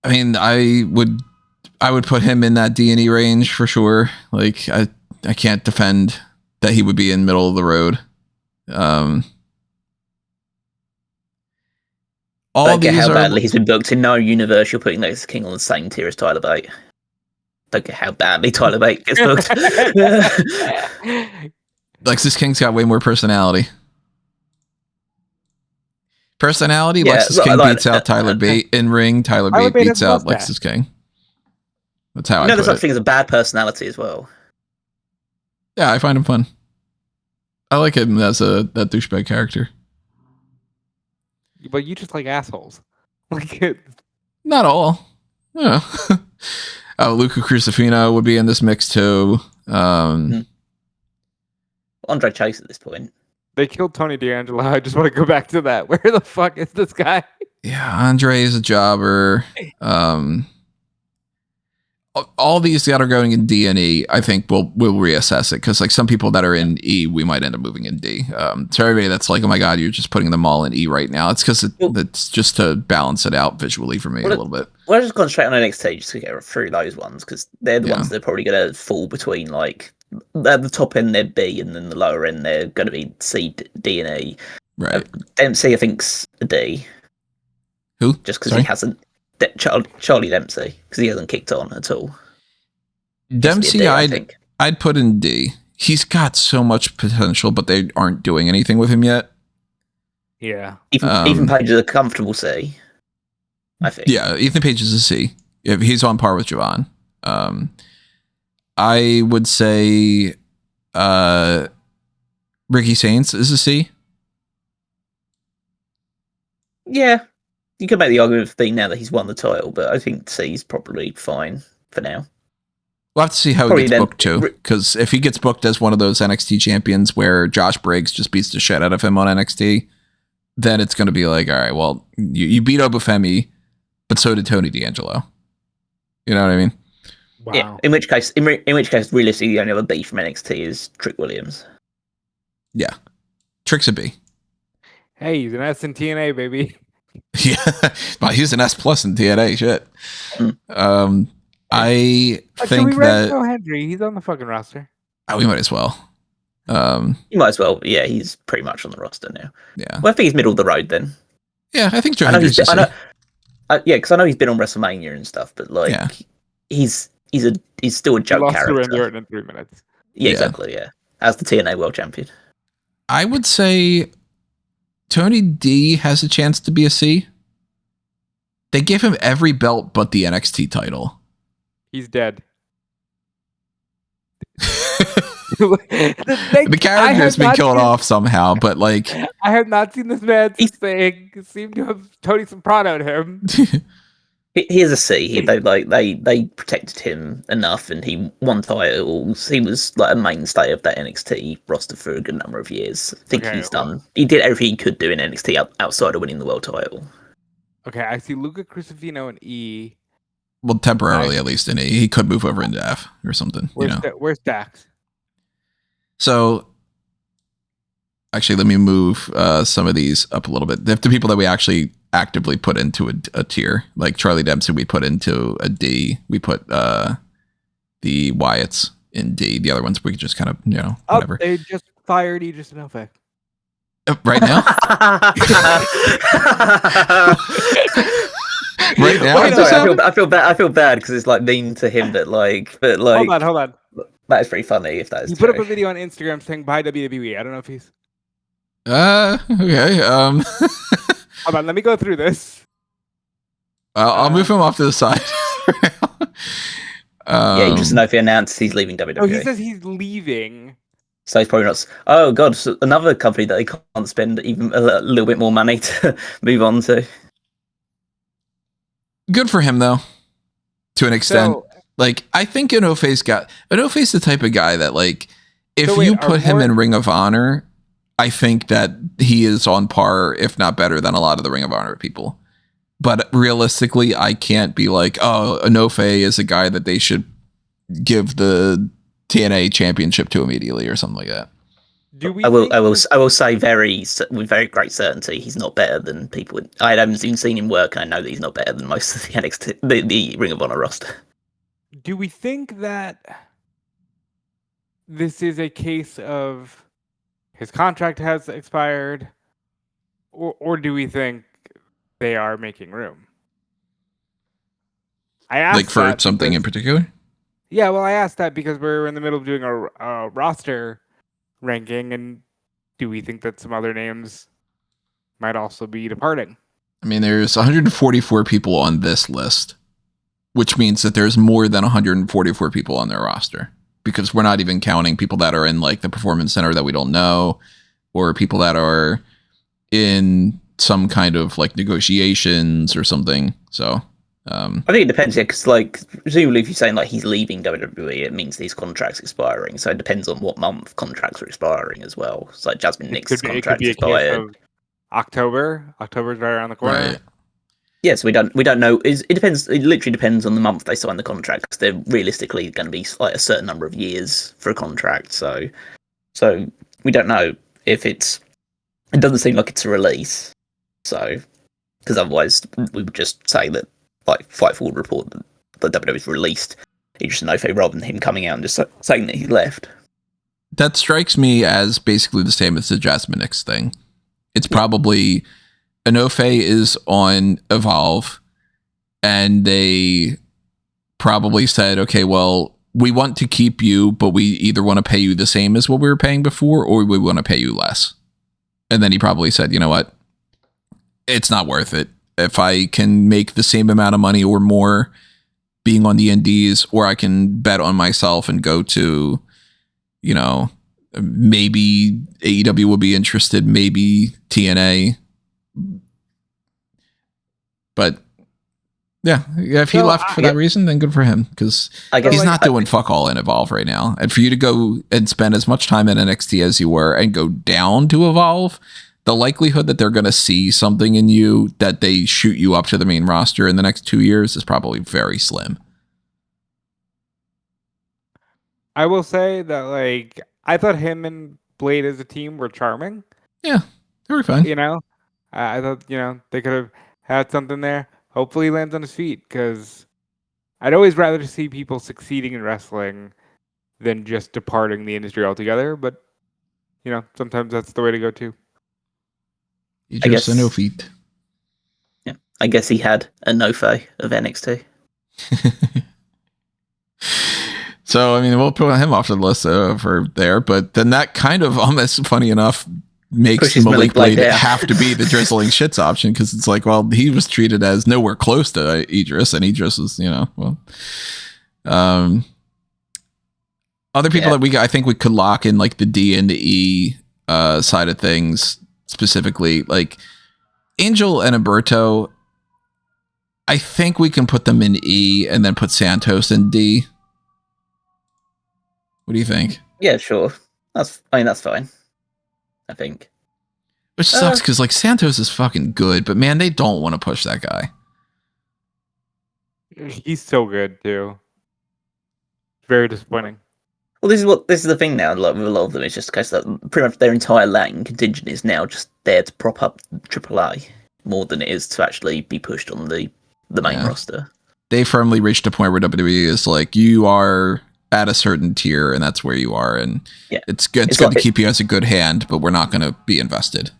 I mean, I would put him in that D&E range for sure. Like, I can't defend that he would be in middle of the road. Don't get how badly he's been booked in no universe. You're putting Lexis King on the same tier as Tyler Bate. Don't get how badly Tyler Bate gets booked. Lexis King's got way more personality. Lexis King beats out Tyler Bate in ring. Tyler Bate beats out Lexis King. That's how I put it. There's such thing as a bad personality as well. Yeah, I find him fun. I like him as that douchebag character. But you just like assholes. Like it. Not all. Yeah. Luca Crucifino would be in this mix too. Andre Chase at this point. They killed Tony D'Angelo. I just want to go back to that. Where the fuck is this guy? Yeah, Andre is a jobber. All these that are going in D and E, I think we'll reassess it, because like some people that are in E, we might end up moving in D. So everybody that's like, oh my god, you're just putting them all in E right now. It's because it's just to balance it out visually for me a little bit. We're just concentrate on NXT just to get through those ones, because they're the ones that are probably going to fall between, like, at the top end they're B, and then the lower end they're going to be C, D, and E. Right. Dempsey, I think's a D. Who? Just because he hasn't. Charlie Dempsey, because he hasn't kicked on at all. Dempsey, I'd put in D. He's got so much potential, but they aren't doing anything with him yet. Yeah. Ethan Page is a comfortable C, I think. Yeah, Ethan Page is a C. He's on par with Javon. I would say Ricky Saints is a C. Yeah. You could make the argument for D now that he's won the title, but I think C is probably fine for now. We'll have to see how he gets booked too, because if he gets booked as one of those NXT champions where Josh Briggs just beats the shit out of him on NXT, then it's going to be like, all right, well, you beat Obafemi, but so did Tony D'Angelo. You know what I mean? Wow. Yeah. In which case, realistically, the only other B from NXT is Trick Williams. Yeah, Trick's a B. Hey, he's an S in TNA, baby. Yeah, but he's an S plus in TNA. Shit. I think that Henry, he's on the fucking roster. We might as well. You might as well. Yeah, he's pretty much on the roster now. Yeah. Well, I think he's middle of the road then. Yeah, I think Joe Henry's because I know he's been on WrestleMania and stuff, but like he's still a joke character. In 3 minutes. Yeah, exactly. Yeah, as the TNA World Champion. I would say Tony D has a chance to be a C. They give him every belt but the NXT title. He's dead. The character's been killed off somehow, but like I have not seen this man since they seem to have Tony Soprano to him. He is a C. They protected him enough, and he won titles. He was like a mainstay of that NXT roster for a good number of years. I think he did everything he could do in NXT outside of winning the world title. Okay, I see Luca Crucifino in E. Well, temporarily at least in E. He could move over into F or something. Where's Dax? So, actually, let me move some of these up a little bit. The people that we actually actively put into a tier, like Charlie Dempsey, we put into a D. We put the Wyatts in D. The other ones we could just kind of, whatever. They just fired Idris Novak. Right now? Right now? I feel bad. I feel bad because it's like mean to him, but hold on. That is pretty funny if that is. He put up a video on Instagram saying "Bye WWE." I don't know if he's. Okay. Hold on, let me go through this. I'll move him off to the side. Yeah, just know if he announced he's leaving WWE. Oh, he says he's leaving. So he's probably not. Oh god, so another company that they can't spend even a little bit more money to move on to. Good for him, though, to an extent. So, Like, I think Onofe's the type of guy that, like, if So wait, you are put him more- in Ring of Honor, I think that he is on par, if not better, than a lot of the Ring of Honor people. But realistically, I can't be like, oh, Onofe is a guy that they should give the TNA championship to immediately or something like that. do we? I will say with very great certainty he's not better than people. I haven't even seen him work, and I know that he's not better than most of the NXT, the Ring of Honor roster. Do we think that this is a case of his contract has expired, or do we think they are making room? I asked Like, for that something in because- particular? Yeah, well, I asked that because we're in the middle of doing a roster ranking, and do we think that some other names might also be departing? I mean, there's 144 people on this list, which means that there's more than 144 people on their roster, because we're not even counting people that are in like the Performance Center that we don't know, or people that are in some kind of like negotiations or something. So I think it depends, yeah, because like presumably if you're saying like he's leaving WWE, it means these contracts expiring. So it depends on what month contracts are expiring as well. It's like Jasmine Nix's It could contract be a case expired. of October. October's right around the corner. right. Yes, we don't know. It depends. It literally depends on the month they sign the contract. Because they're realistically going to be like a certain number of years for a contract. So we don't know if it's. It doesn't seem like it's a release. So because otherwise we would just say that like Fightful would report that WWE's released Idris Enofe rather than him coming out and just saying that he left. That strikes me as basically the same as the Jasmine Nix thing. It's probably Enofe is on Evolve, and they probably said, okay, well, we want to keep you, but we either want to pay you the same as what we were paying before, or we want to pay you less. And then he probably said, you know what? It's not worth it. If I can make the same amount of money or more being on the indies, or I can bet on myself and go to, you know, maybe AEW will be interested, maybe TNA. But yeah, if he left for that reason, then good for him, because he's not doing fuck all in Evolve right now. And for you to go and spend as much time in NXT as you were and go down to Evolve, the likelihood that they're going to see something in you that they shoot you up to the main roster in the next 2 years is probably very slim. I will say that, like, I thought him and Blade as a team were charming. Yeah, they were fine. You know, I thought, you know, they could have had something there. Hopefully he lands on his feet, because I'd always rather see people succeeding in wrestling than just departing the industry altogether. But, you know, sometimes that's the way to go too. You just no feet. Yeah, I guess he had Enofe of NXT. So, I mean, we'll put him off the list for there, but then that kind of, almost funny enough, makes Malik Blade have to be the drizzling shits option, because it's like, well, he was treated as nowhere close to Idris, and Idris is, you know, well, other people that I think we could lock in, like the D and the E side of things specifically, like Angel and Alberto. I think we can put them in E and then put Santos in D. What do you think? Yeah, sure. That's fine. I think. Which sucks, because like Santos is fucking good, but man, they don't want to push that guy. He's so good too. Very disappointing. Well, this is the thing now. Like with a lot of them, it's just the case that pretty much their entire Latin contingent is now just there to prop up AAA more than it is to actually be pushed on the main roster. They firmly reached a point where WWE is like, you are at a certain tier, and that's where you are, and it's good to keep you as a good hand, but we're not going to be invested.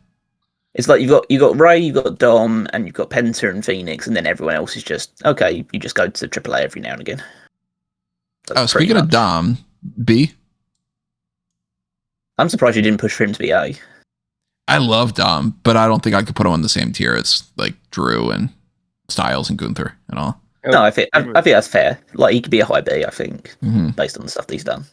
It's like you got Ray, you've got Dom, and you've got Penta and Phoenix, and then everyone else is just okay. You just go to AAA every now and again. Speaking of Dom, B. I'm surprised you didn't push for him to be A. I love Dom, but I don't think I could put him on the same tier as like Drew and Styles and Gunther and all. No, I think that's fair. Like he could be a high B, I think, based on the stuff that he's done.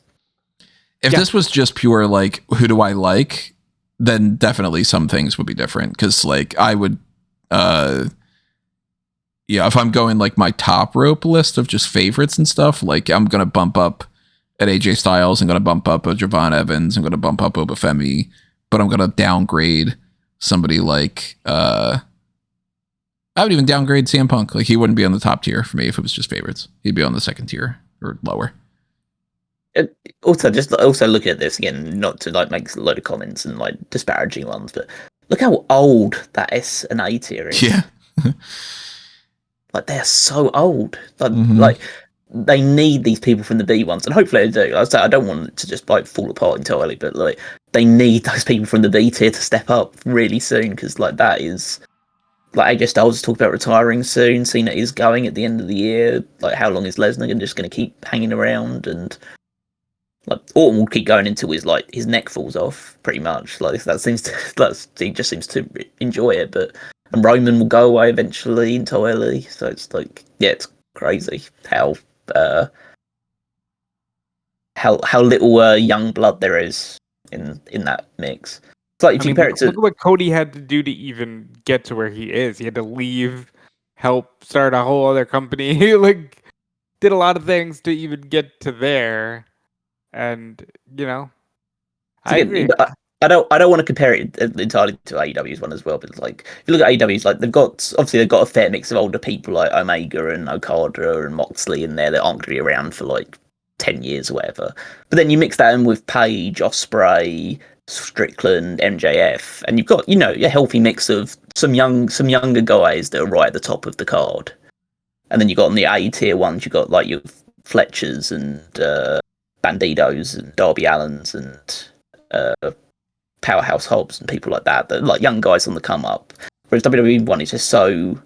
If this was just pure like who do I like, then definitely some things would be different. Because like I would, if I'm going like my top rope list of just favorites and stuff, like I'm gonna bump up at AJ Styles, I'm gonna bump up a Javon Evans, I'm gonna bump up Obafemi, but I'm gonna downgrade somebody like I would even downgrade CM Punk. Like he wouldn't be on the top tier for me if it was just favorites. He'd be on the second tier or lower. Also looking at this again, not to like make a load of comments and like disparaging ones, but look how old that S and A tier is. Yeah. Like they're so old. Like they need these people from the B ones, and hopefully they do. I don't want it to just like fall apart entirely, but like they need those people from the B tier to step up really soon, because like that is like AJ Styles talked about retiring soon. Cena is going at the end of the year. Like how long is Lesnar just going to keep hanging around? And like Orton will keep going until his neck falls off, pretty much. Like he just seems to enjoy it. But and Roman will go away eventually entirely. So it's like, yeah, it's crazy how little young blood there is in that mix. It's like if you compare it to look at what Cody had to do to even get to where he is. He had to leave, help start a whole other company. He like did a lot of things to even get to there. And I agree. I don't want to compare it entirely to AEW's one as well, but like if you look at AEW's, like they've got a fair mix of older people like Omega and Okada and Moxley in there that aren't going to be around for like 10 years or whatever. But then you mix that in with Paige, Ospreay, Strickland, MJF, and you've got a healthy mix of some younger guys that are right at the top of the card. And then you got on the A tier ones, you got like your Fletchers and Bandidos and Darby Allins and Powerhouse Hobbs and people like that like young guys on the come up. Whereas WWE one is just so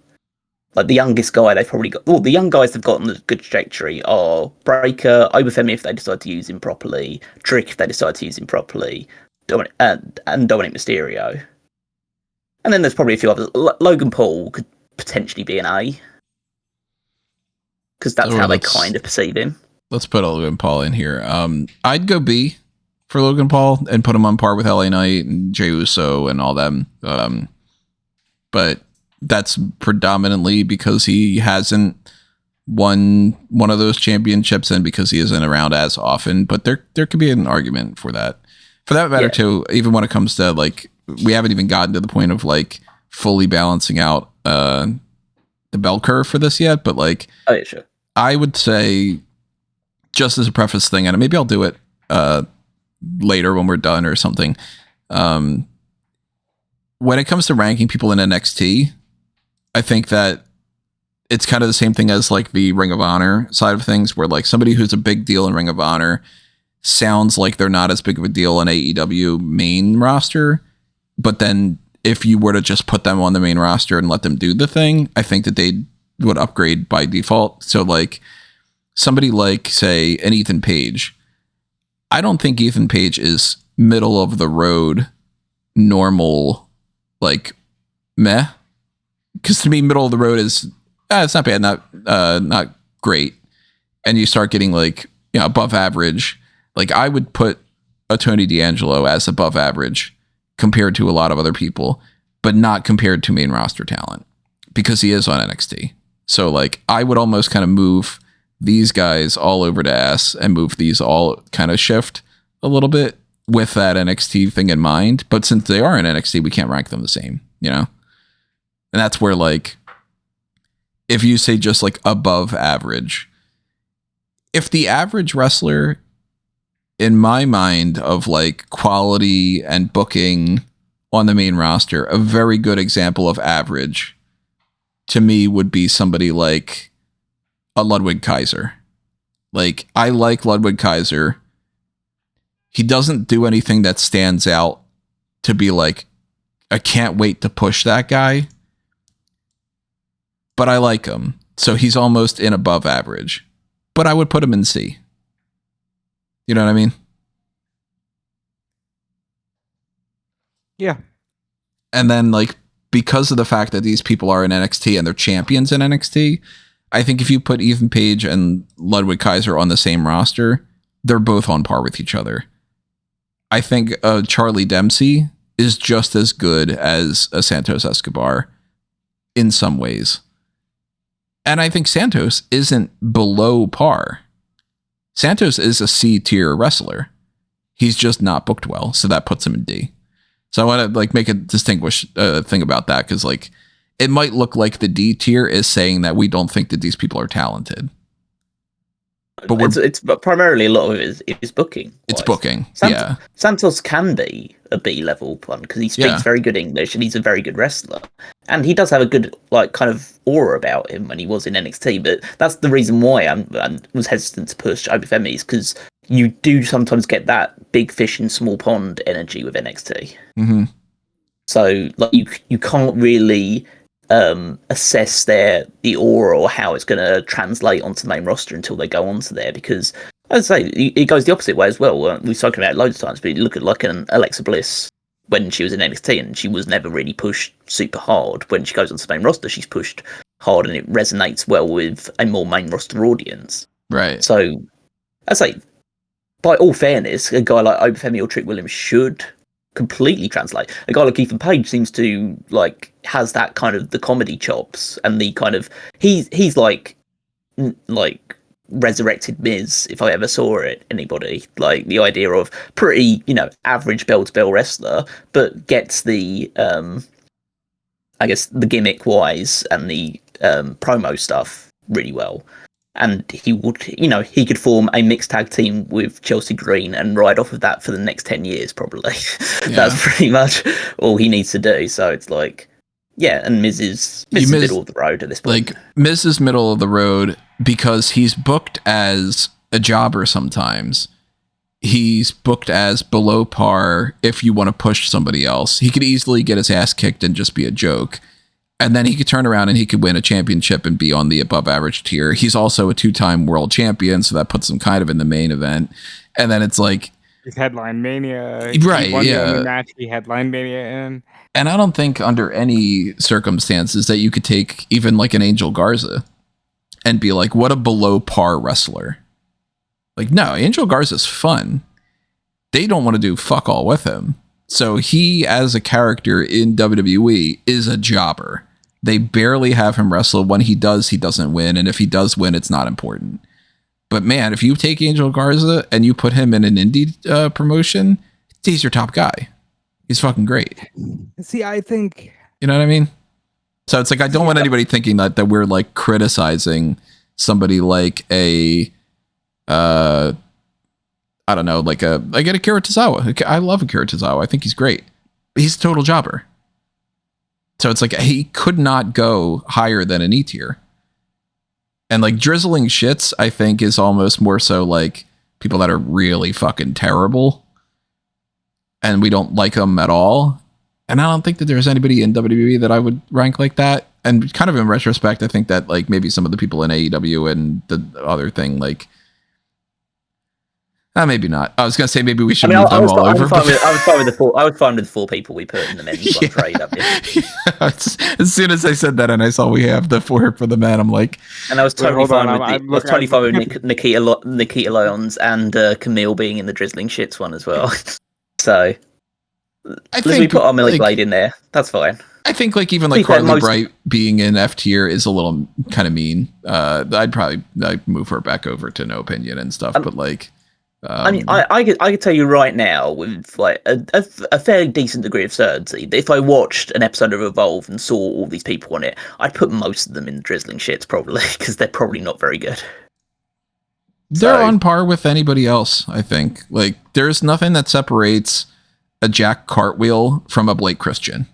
like the youngest guy they've probably got. Well, the young guys they've got on the good trajectory are Breaker, Obafemi if they decide to use him properly, Trick if they decide to use him properly, Dominic Mysterio. And then there's probably a few others. Logan Paul could potentially be an A because that's how they kind of perceive him. Let's put Logan Paul in here. I'd go B for Logan Paul and put him on par with LA Knight and Jey Uso and all them. But that's predominantly because he hasn't won one of those championships and because he isn't around as often. But there could be an argument for that. For that matter, too, even when it comes to like, we haven't even gotten to the point of like fully balancing out the bell curve for this yet. But like, oh, yeah, sure. I would say, just as a preface thing, and maybe I'll do it later when we're done or something. When it comes to ranking people in NXT, I think that it's kind of the same thing as like the Ring of Honor side of things, where like somebody who's a big deal in Ring of Honor sounds like they're not as big of a deal in AEW main roster. But then if you were to just put them on the main roster and let them do the thing, I think that they would upgrade by default. So like somebody like, say, an Ethan Page, I don't think Ethan Page is middle of the road, normal, like meh. Because to me, middle of the road is it's not bad, not great. And you start getting like above average. Like I would put a Tony D'Angelo as above average compared to a lot of other people, but not compared to main roster talent because he is on NXT. So like I would almost kind of move these guys all over to S and move these all kind of shift a little bit with that NXT thing in mind. But since they are in NXT, we can't rank them the same, And that's where like, if you say just like above average, if the average wrestler in my mind of like quality and booking on the main roster, a very good example of average to me would be somebody like a Ludwig Kaiser. Like I like Ludwig Kaiser. He doesn't do anything that stands out to be like, I can't wait to push that guy. But I like him. So he's almost in above average. But I would put him in C. You know what I mean? Yeah. And then like because of the fact that these people are in NXT and they're champions in NXT, I think if you put Ethan Page and Ludwig Kaiser on the same roster, they're both on par with each other. I think Charlie Dempsey is just as good as a Santos Escobar in some ways. And I think Santos isn't below par. Santos is a C tier wrestler. He's just not booked well, so that puts him in D. So I want to like make a distinguished thing about that, because like it might look like the D tier is saying that we don't think that these people are talented. But it's primarily a lot of it is booking. It's booking. Santos can be a B level one because he speaks very good English and he's a very good wrestler, and he does have a good like kind of aura about him when he was in NXT. But that's the reason why I was hesitant to push Obafemi, is because you do sometimes get that big fish in small pond energy with NXT. Mm-hmm. So like you can't really assess the aura or how it's going to translate onto the main roster until they go onto there, because as I say, it goes the opposite way as well. We've spoken about it loads of times, but you look at like an Alexa Bliss when she was in NXT and she was never really pushed super hard. When she goes onto the main roster, she's pushed hard and it resonates well with a more main roster audience. Right. So I say, by all fairness, a guy like Obafemi or Trick Williams should completely translate. A guy like Ethan Page seems to like has that kind of the comedy chops and the kind of he's like resurrected Miz if I ever saw it. Anybody like the idea of pretty average bell to bell wrestler, but gets the I guess the gimmick wise and the promo stuff really well. And he would, he could form a mixed tag team with Chelsea Green and ride off of that for the next 10 years, probably. Yeah. That's pretty much all he needs to do. So it's like, yeah, and Miz is middle of the road at this point. Like, Miz is middle of the road because he's booked as a jobber sometimes. He's booked as below par if you want to push somebody else. He could easily get his ass kicked and just be a joke. And then he could turn around and he could win a championship and be on the above average tier. He's also a 2-time world champion, so that puts him kind of in the main event. And then it's like... He's Headline Mania. Right, he won the only match he Headline Mania in. And I don't think under any circumstances that you could take even like an Angel Garza and be like, what a below par wrestler. Like, no, Angel Garza's fun. They don't want to do fuck all with him. So he, as a character in WWE, is a jobber. They barely have him wrestle. When he does, he doesn't win. And if he does win, it's not important. But man, if you take Angel Garza and you put him in an indie promotion, he's your top guy. He's fucking great. See, I think... You know what I mean? So it's like, I don't want anybody thinking that we're like criticizing somebody like a... I don't know, like get Akira Tozawa. I love Akira Tozawa. I think he's great. But he's a total jobber. So it's like he could not go higher than an E tier. And like drizzling shits, I think, is almost more so like people that are really fucking terrible. And we don't like them at all. And I don't think that there's anybody in WWE that I would rank like that. And kind of in retrospect, I think that like maybe some of the people in AEW and the other thing, like, maybe not. I was gonna say maybe we should move them all over. I was fine with the 4 people we put in the men's one for AEW. As soon as I said that and I saw we have the 4 for the men, I'm like, and I was totally fine with Nikita Lyons and Camille being in the drizzling shits one as well. So I think we put our Millie Blade in there. That's fine. I think like even like Carly Bright being in F tier is a little kind of mean. I'd probably move her back over to no opinion and stuff, but like. I mean, I could tell you right now with like a fairly decent degree of certainty that if I watched an episode of Evolve and saw all these people on it, I'd put most of them in the drizzling shits probably, because they're probably not very good. They're on par with anybody else, I think. Like, there's nothing that separates a Jack Cartwheel from a Blake Christian.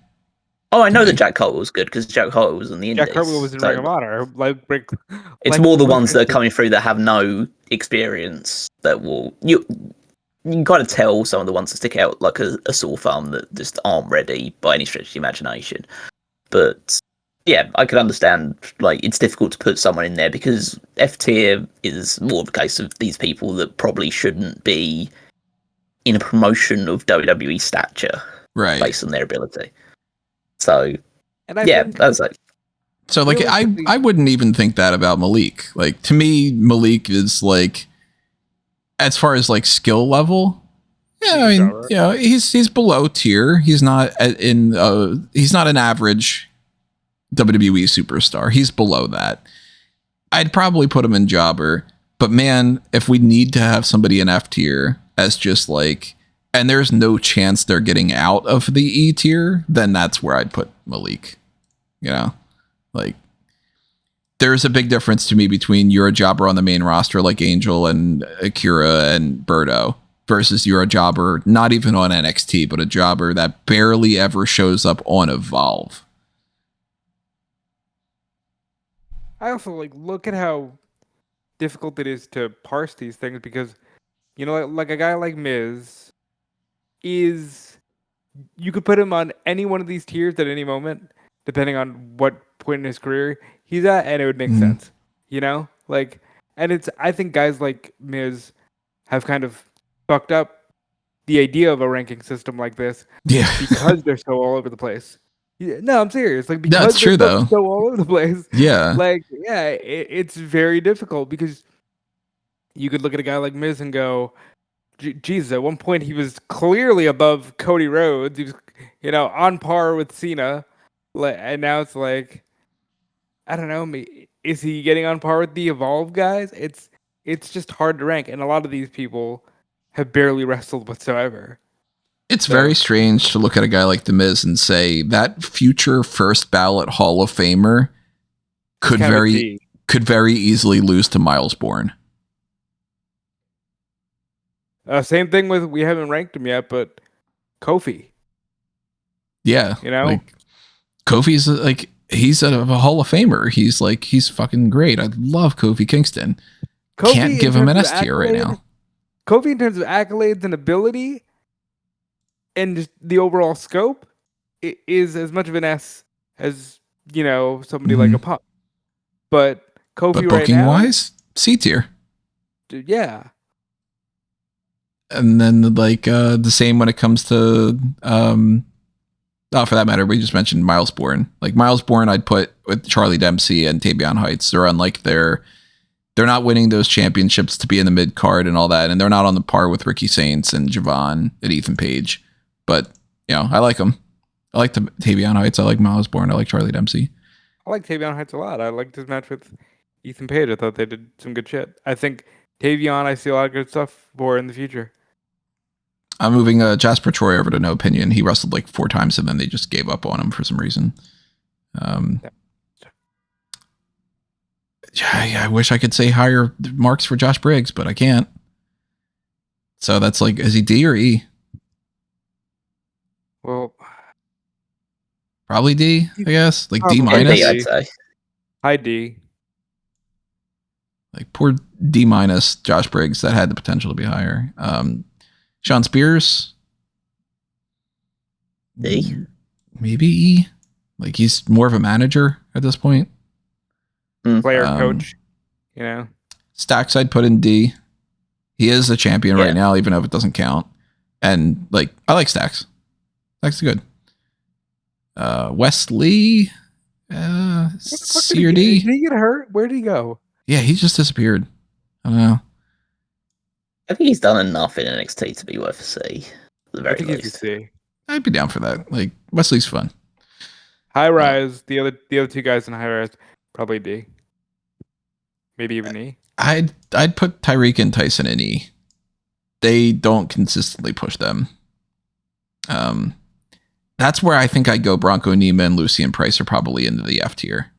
Oh, I know that Jack Cartwheel was good because Jack Cartwheel was in the Indies. Jack Cartwheel was in Ring of Honor. It's more the ones that are coming through that have no experience that will you can kind of tell some of the ones that stick out like a sore thumb that just aren't ready by any stretch of the imagination. But yeah, I can understand like it's difficult to put someone in there because F tier is more of a case of these people that probably shouldn't be in a promotion of WWE stature, right? Based on their ability. So And I yeah, think that's like So like I wouldn't even think that about Malik. Like to me, Malik is like, as far as like skill level, yeah, I mean, yeah, he's below tier. He's not he's not an average WWE superstar. He's below that. I'd probably put him in jobber, but man, if we need to have somebody in F tier as just like, and there's no chance they're getting out of the E tier, then that's where I'd put Malik. You know, like there's a big difference to me between you're a jobber on the main roster like Angel and Akira and Birdo versus you're a jobber not even on NXT, but a jobber that barely ever shows up on Evolve. I also like look at how difficult it is to parse these things because, you know, like a guy like Miz is, you could put him on any one of these tiers at any moment, depending on what point in his career he's at, and it would make sense, you know? Like, and it's, I think guys like Miz have kind of fucked up the idea of a ranking system like this because they're so all over the place. Yeah, no, I'm serious. Like, because that's true though. So all over the place. Yeah. Like, yeah, it's very difficult because you could look at a guy like Miz and go, Jesus, at one point he was clearly above Cody Rhodes. He was, you know, on par with Cena. And now it's like, I don't know, is he getting on par with the Evolve guys? It's just hard to rank. And a lot of these people have barely wrestled whatsoever. It's very strange to look at a guy like The Miz and say that future first ballot Hall of Famer could very easily lose to Miles Bourne. Same thing with, we haven't ranked him yet, but Kofi. Yeah, you know, like Kofi's like, he's a Hall of Famer. He's fucking great. I love Kofi Kingston. Can't give him an S tier right now. Kofi, in terms of accolades and ability and just the overall scope, it is as much of an S as, you know, somebody like a Punk. But Kofi right now, wise, C tier. Yeah. And then like the same when it comes to for that matter, we just mentioned Miles Bourne. Like Miles Bourne, I'd put with Charlie Dempsey and Tavion Heights. They're on like they're not winning those championships to be in the mid card and all that, and they're not on the par with Ricky Saints and Javon and Ethan Page. But you know, I like them. I like Tavion Heights. I like Miles Bourne. I like Charlie Dempsey. I like Tavion Heights a lot. I liked his match with Ethan Page. I thought they did some good shit. I think Tavion, I see a lot of good stuff for in the future. I'm moving Jasper Troy over to no opinion. He wrestled like 4 times and then they just gave up on him for some reason. I wish I could say higher marks for Josh Briggs, but I can't. So that's like, is he D or E? Well, probably D, I guess. Like D minus. minus. I'd say. High D. Like poor D minus Josh Briggs that had the potential to be higher. Sean Spears. D. Maybe E. Like he's more of a manager at this point. Player coach. You know. Stacks I'd put in D. He is a champion right now, even if it doesn't count. And like I like Stacks. Stacks is good. Wesley. C or D. Did he get hurt? Where did he go? Yeah, he just disappeared. I don't know. I think he's done enough in NXT to be worth a C. At the very least. I'd be down for that. Like Wesley's fun. High Rise, the other 2 guys in High Rise, probably D. Maybe even E. I'd put Tyreek and Tyson in E. They don't consistently push them. That's where I think I'd go. Bronco Nima and Lucy and Price are probably into the F tier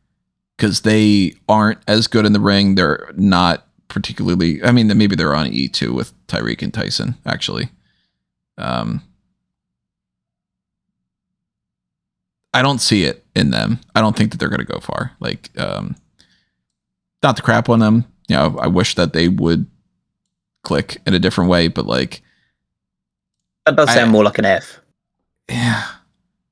because they aren't as good in the ring. They're not particularly. I mean, maybe they're on E2 with Tyreek and Tyson. Actually, I don't see it in them. I don't think that they're going to go far. Like, not to crap on them. You know, I wish that they would click in a different way, but like, that does sound more like an F. Yeah.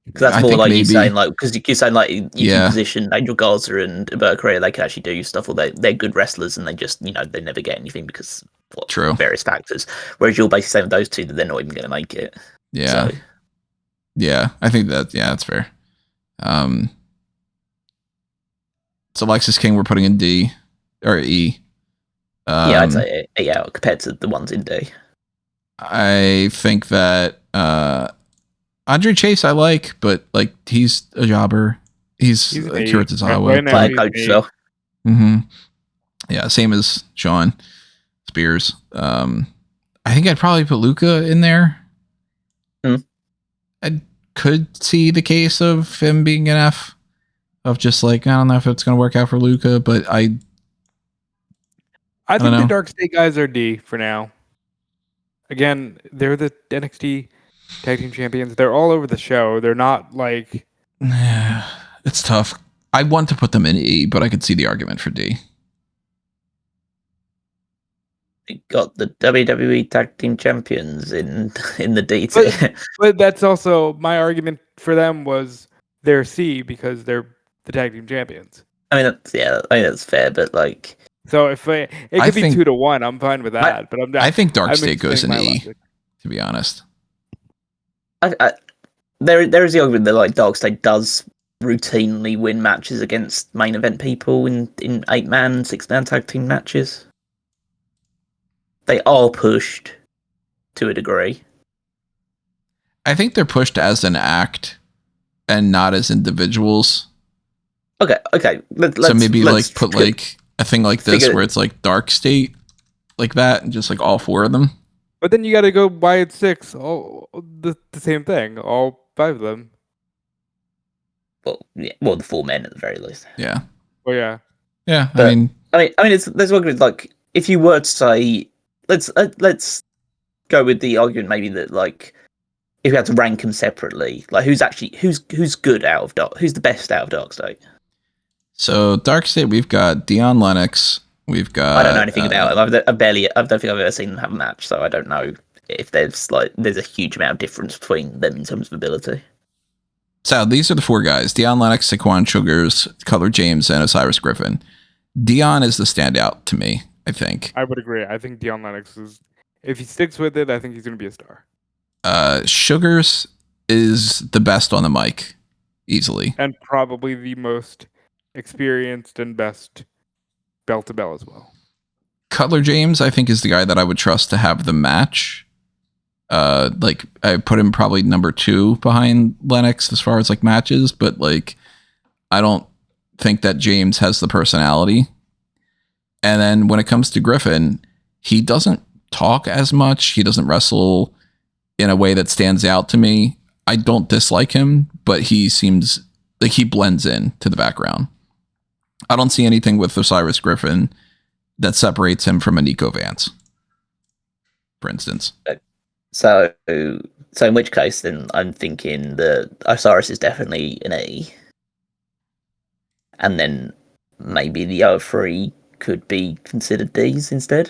Because that's more like you saying, like, because you're saying, like, you can position Angel Garza and Alberto Correa, they can actually do stuff, or they're good wrestlers, and they just, you know, they never get anything because of various factors. Whereas you're basically saying with those two that they're not even going to make it. Yeah. So. Yeah, I think that's fair. So Alexis King, we're putting in D or E. Yeah, I'd say A compared to the ones in D. I think that Andre Chase I like, but like he's a jobber. He's Akira Tozawa. Player coach, so. Mm-hmm. Yeah, same as Sean Spears. I think I'd probably put Luca in there. I could see the case of him being an F. Of just like, I don't know if it's going to work out for Luca, but I think the Dark State guys are D for now. Again, they're the NXT Tag Team Champions. They're all over the show. They're not like... It's tough. I want to put them in E, but I could see the argument for D. You got the WWE Tag Team Champions in the D tier. But that's also my argument for them was they're C because they're the Tag Team Champions. I mean, that's fair, but like... So if it could be 2-1, I'm fine with that. But I think Dark State goes in E, to be honest. There is the argument that like Dark State does routinely win matches against main event people in 8-man, 6-man tag team matches. They are pushed to a degree. I think they're pushed as an act and not as individuals. Okay. So maybe like put like a thing like this where it's like Dark State like that and just like all 4 of them. But then you got to go by at 6, all the same thing, all 5 of them. Well, the 4 men at the very least. Yeah. Well, yeah. Yeah. But, I mean, there's one like if you were to say let's go with the argument maybe that like if you had to rank them separately, like who's good out of Dark, who's the best out of Dark State? So Dark State, we've got Dion Lennox. We've got. I don't know anything about it. I don't think I've ever seen them have a match, so I don't know if there's a huge amount of difference between them in terms of ability. So these are the 4 guys: Dion Lennox, Saquon Sugars, Cutler James, and Osiris Griffin. Dion is the standout to me, I think. I would agree. I think Dion Lennox is, if he sticks with it, I think he's going to be a star. Sugars is the best on the mic, easily, and probably the most experienced and best bell to bell as well. Cutler James, I think, is the guy that I would trust to have the match. Like I put him probably number 2 behind Lennox as far as like matches, but like I don't think that James has the personality. And then when it comes to Griffin, he doesn't talk as much. He doesn't wrestle in a way that stands out to me. I don't dislike him, but he seems like he blends in to the background. I don't see anything with Osiris Griffin that separates him from a Nico Vance, for instance. So in which case, then I'm thinking that Osiris is definitely an E, and then maybe the other 3 could be considered Ds instead.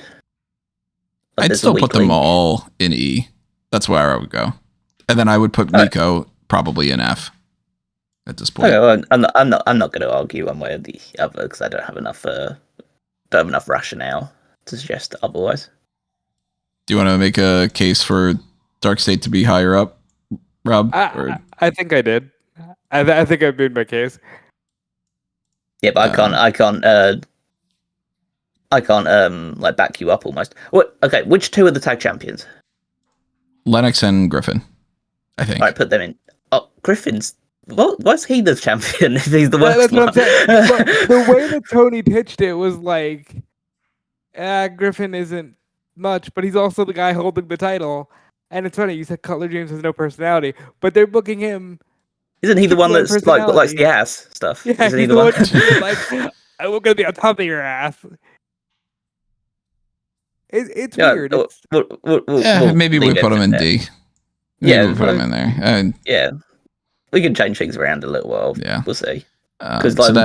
Like I'd still put them all in E. That's where I would go, and then I would put Nico probably in F. At this point, okay, well, I'm not going to argue one way or the other because I don't have enough rationale to suggest otherwise. Do you want to make a case for Dark State to be higher up, Rob? I think I did. I think I made my case. Yeah, but I can't like back you up almost. What? Okay, which 2 are the tag champions? Lennox and Griffin, I think. All right, put them in. Oh, Griffin's. What's he the champion if he's the worst one? That's what I'm saying. But the way that Tony pitched it was like, Griffin isn't much, but he's also the guy holding the title. And it's funny, you said Cutler James has no personality, but they're booking him. Isn't he the one that's like likes the ass stuff? Yeah, Isn't he's the one that's like, I'm going to be on top of your ass. It's weird. Maybe we put him in D. Maybe we put him in there. Yeah. We can change things around a little while. Yeah, we'll see. Because we've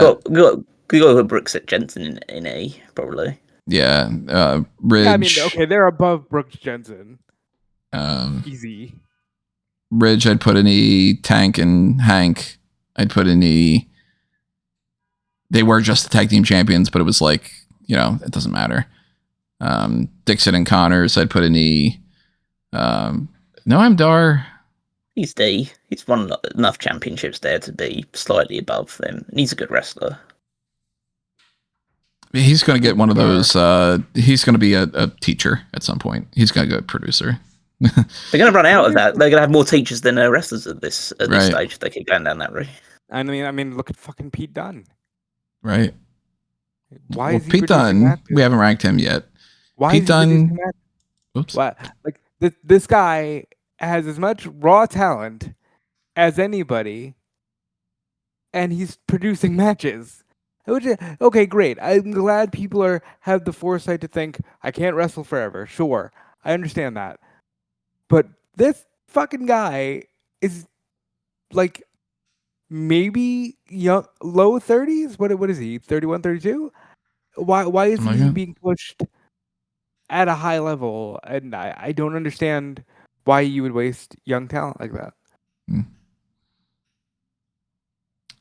got Brooks at Jensen in E probably. Yeah, Ridge. Yeah, I mean, okay, they're above Brooks Jensen. Easy. Ridge, I'd put in E. Tank and Hank, I'd put in E. They were just the tag team champions, but it was like, it doesn't matter. Dixon and Connors, I'd put in E. Noam Dar. He's D. He's won enough championships there to be slightly above them, and he's a good wrestler. He's going to get one of those. He's going to be a teacher at some point. He's going to go producer. They're going to run out of that. They're going to have more teachers than wrestlers at this Right. stage if they keep going down that route. I mean, look at fucking Pete Dunne. Right. Why Well, is he Pete producing Dunne, matches? we haven't ranked him yet. Why Pete is he Dunne. producing matches? Oops. Like this guy has as much raw talent as anybody, and he's producing matches. Okay, great. I'm glad people have the foresight to think I can't wrestle forever. Sure, I understand that, but this fucking guy is like maybe young, low 30s. What is he? 31, 32? Why is Something like he that. being pushed at a high level? And I don't understand why you would waste young talent like that.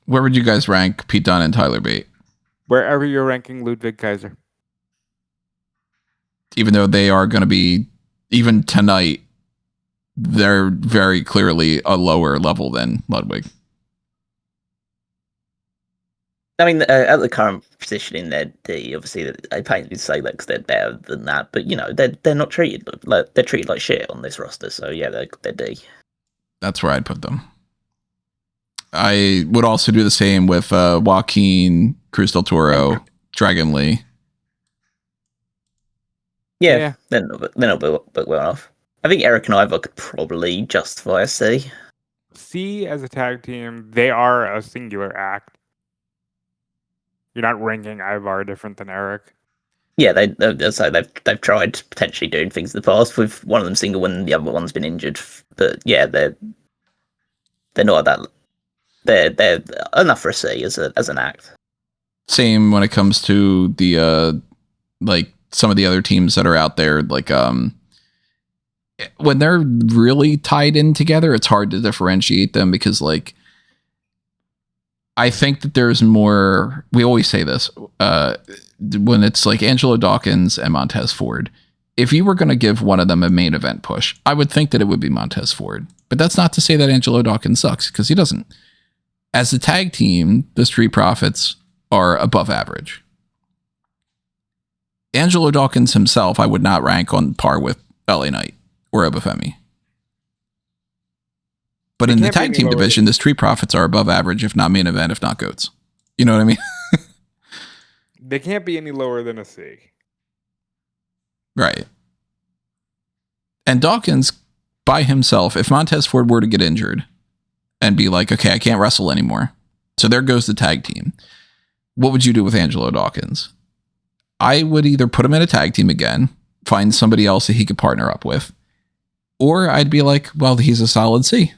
Where would you guys rank Pete Dunne and Tyler Bate? Wherever you're ranking Ludwig Kaiser. Even though they are going to be, even tonight, they're very clearly a lower level than Ludwig. I mean, at the current position in their D, obviously, it pains me to say that because they're better than that. But they're not treated like they're treated like shit on this roster. So yeah, they're D. That's where I'd put them. I would also do the same with Joaquin, Cruz del Toro, Dragon Lee. Yeah. They're not but well enough. I think Eric and Ivar could probably justify a C. C as a tag team, they are a singular act. You're not ranking Ivar different than Eric. Yeah, they've tried potentially doing things in the past with one of them single when the other one's been injured. But yeah, they're not at that. They're enough for a C as an act. Same when it comes to the like some of the other teams that are out there. Like when they're really tied in together, it's hard to differentiate them because like I think that there's more. We always say this when it's like Angelo Dawkins and Montez Ford. If you were going to give one of them a main event push, I would think that it would be Montez Ford. But that's not to say that Angelo Dawkins sucks, because he doesn't. As a tag team, the Street Profits are above average. Angelo Dawkins himself, I would not rank on par with LA Knight or Obafemi. But in the tag team division, the Street Profits are above average, if not main event, if not GOATs. You know what I mean? They can't be any lower than a C. Right. And Dawkins, by himself, if Montez Ford were to get injured and be like, okay, I can't wrestle anymore, so there goes the tag team, what would you do with Angelo Dawkins? I would either put him in a tag team again, find somebody else that he could partner up with, or I'd be like, well, he's a solid C.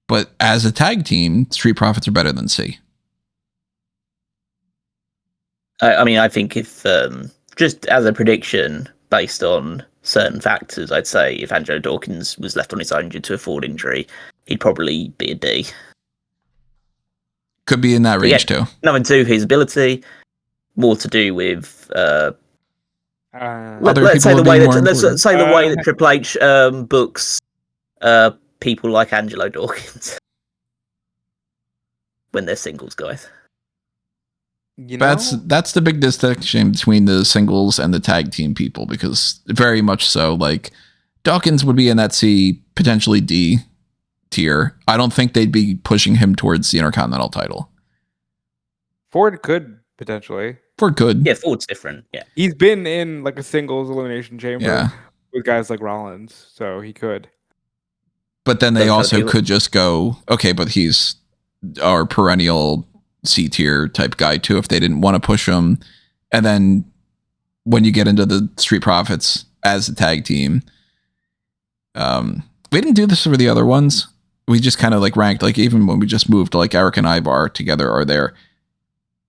But as a tag team, Street Profits are better than C. I mean, I think if just as a prediction based on certain factors, I'd say if Angelo Dawkins was left on his own due to a Ford injury, he'd probably be a D. Could be in that range too. Nothing to his ability, more to do with let's say the way that Triple H books people like Angelo Dawkins when they're singles guys. That's the big distinction between the singles and the tag team people, because very much so, like Dawkins would be in that C, potentially D tier. I don't think they'd be pushing him towards the Intercontinental title. Ford could potentially. Ford could. Yeah, Ford's different. Yeah, he's been in like a singles elimination chamber with guys like Rollins, so he could. But then they also could just go, okay, but he's our perennial C tier type guy too, if they didn't want to push him. And then when you get into the Street Profits as a tag team, we didn't do this for the other ones. We just kind of like ranked, like even when we just moved like Eric and Ivar together are there.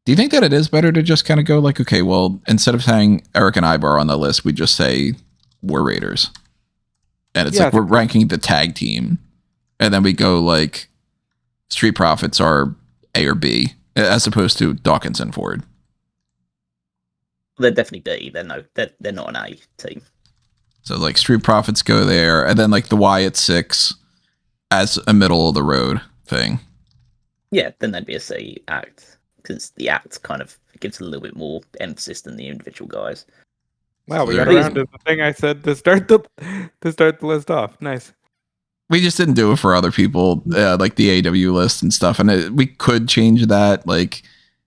Do you think that it is better to just kind of go like, okay, well, instead of saying Eric and Ivar on the list, we just say War Raiders. And it's like we're ranking the tag team. And then we go like Street Profits are A or B, as opposed to Dawkins and Ford. They're definitely D. They're not an A team. So like Street Profits go there, and then like the Wyatt Six as a middle of the road thing. Yeah, then that'd be a C act, because the act kind of gives a little bit more emphasis than the individual guys. Wow, we got There- around to the thing I said to start the list off. Nice. We just didn't do it for other people, like the AW list and stuff. And we could change that, like,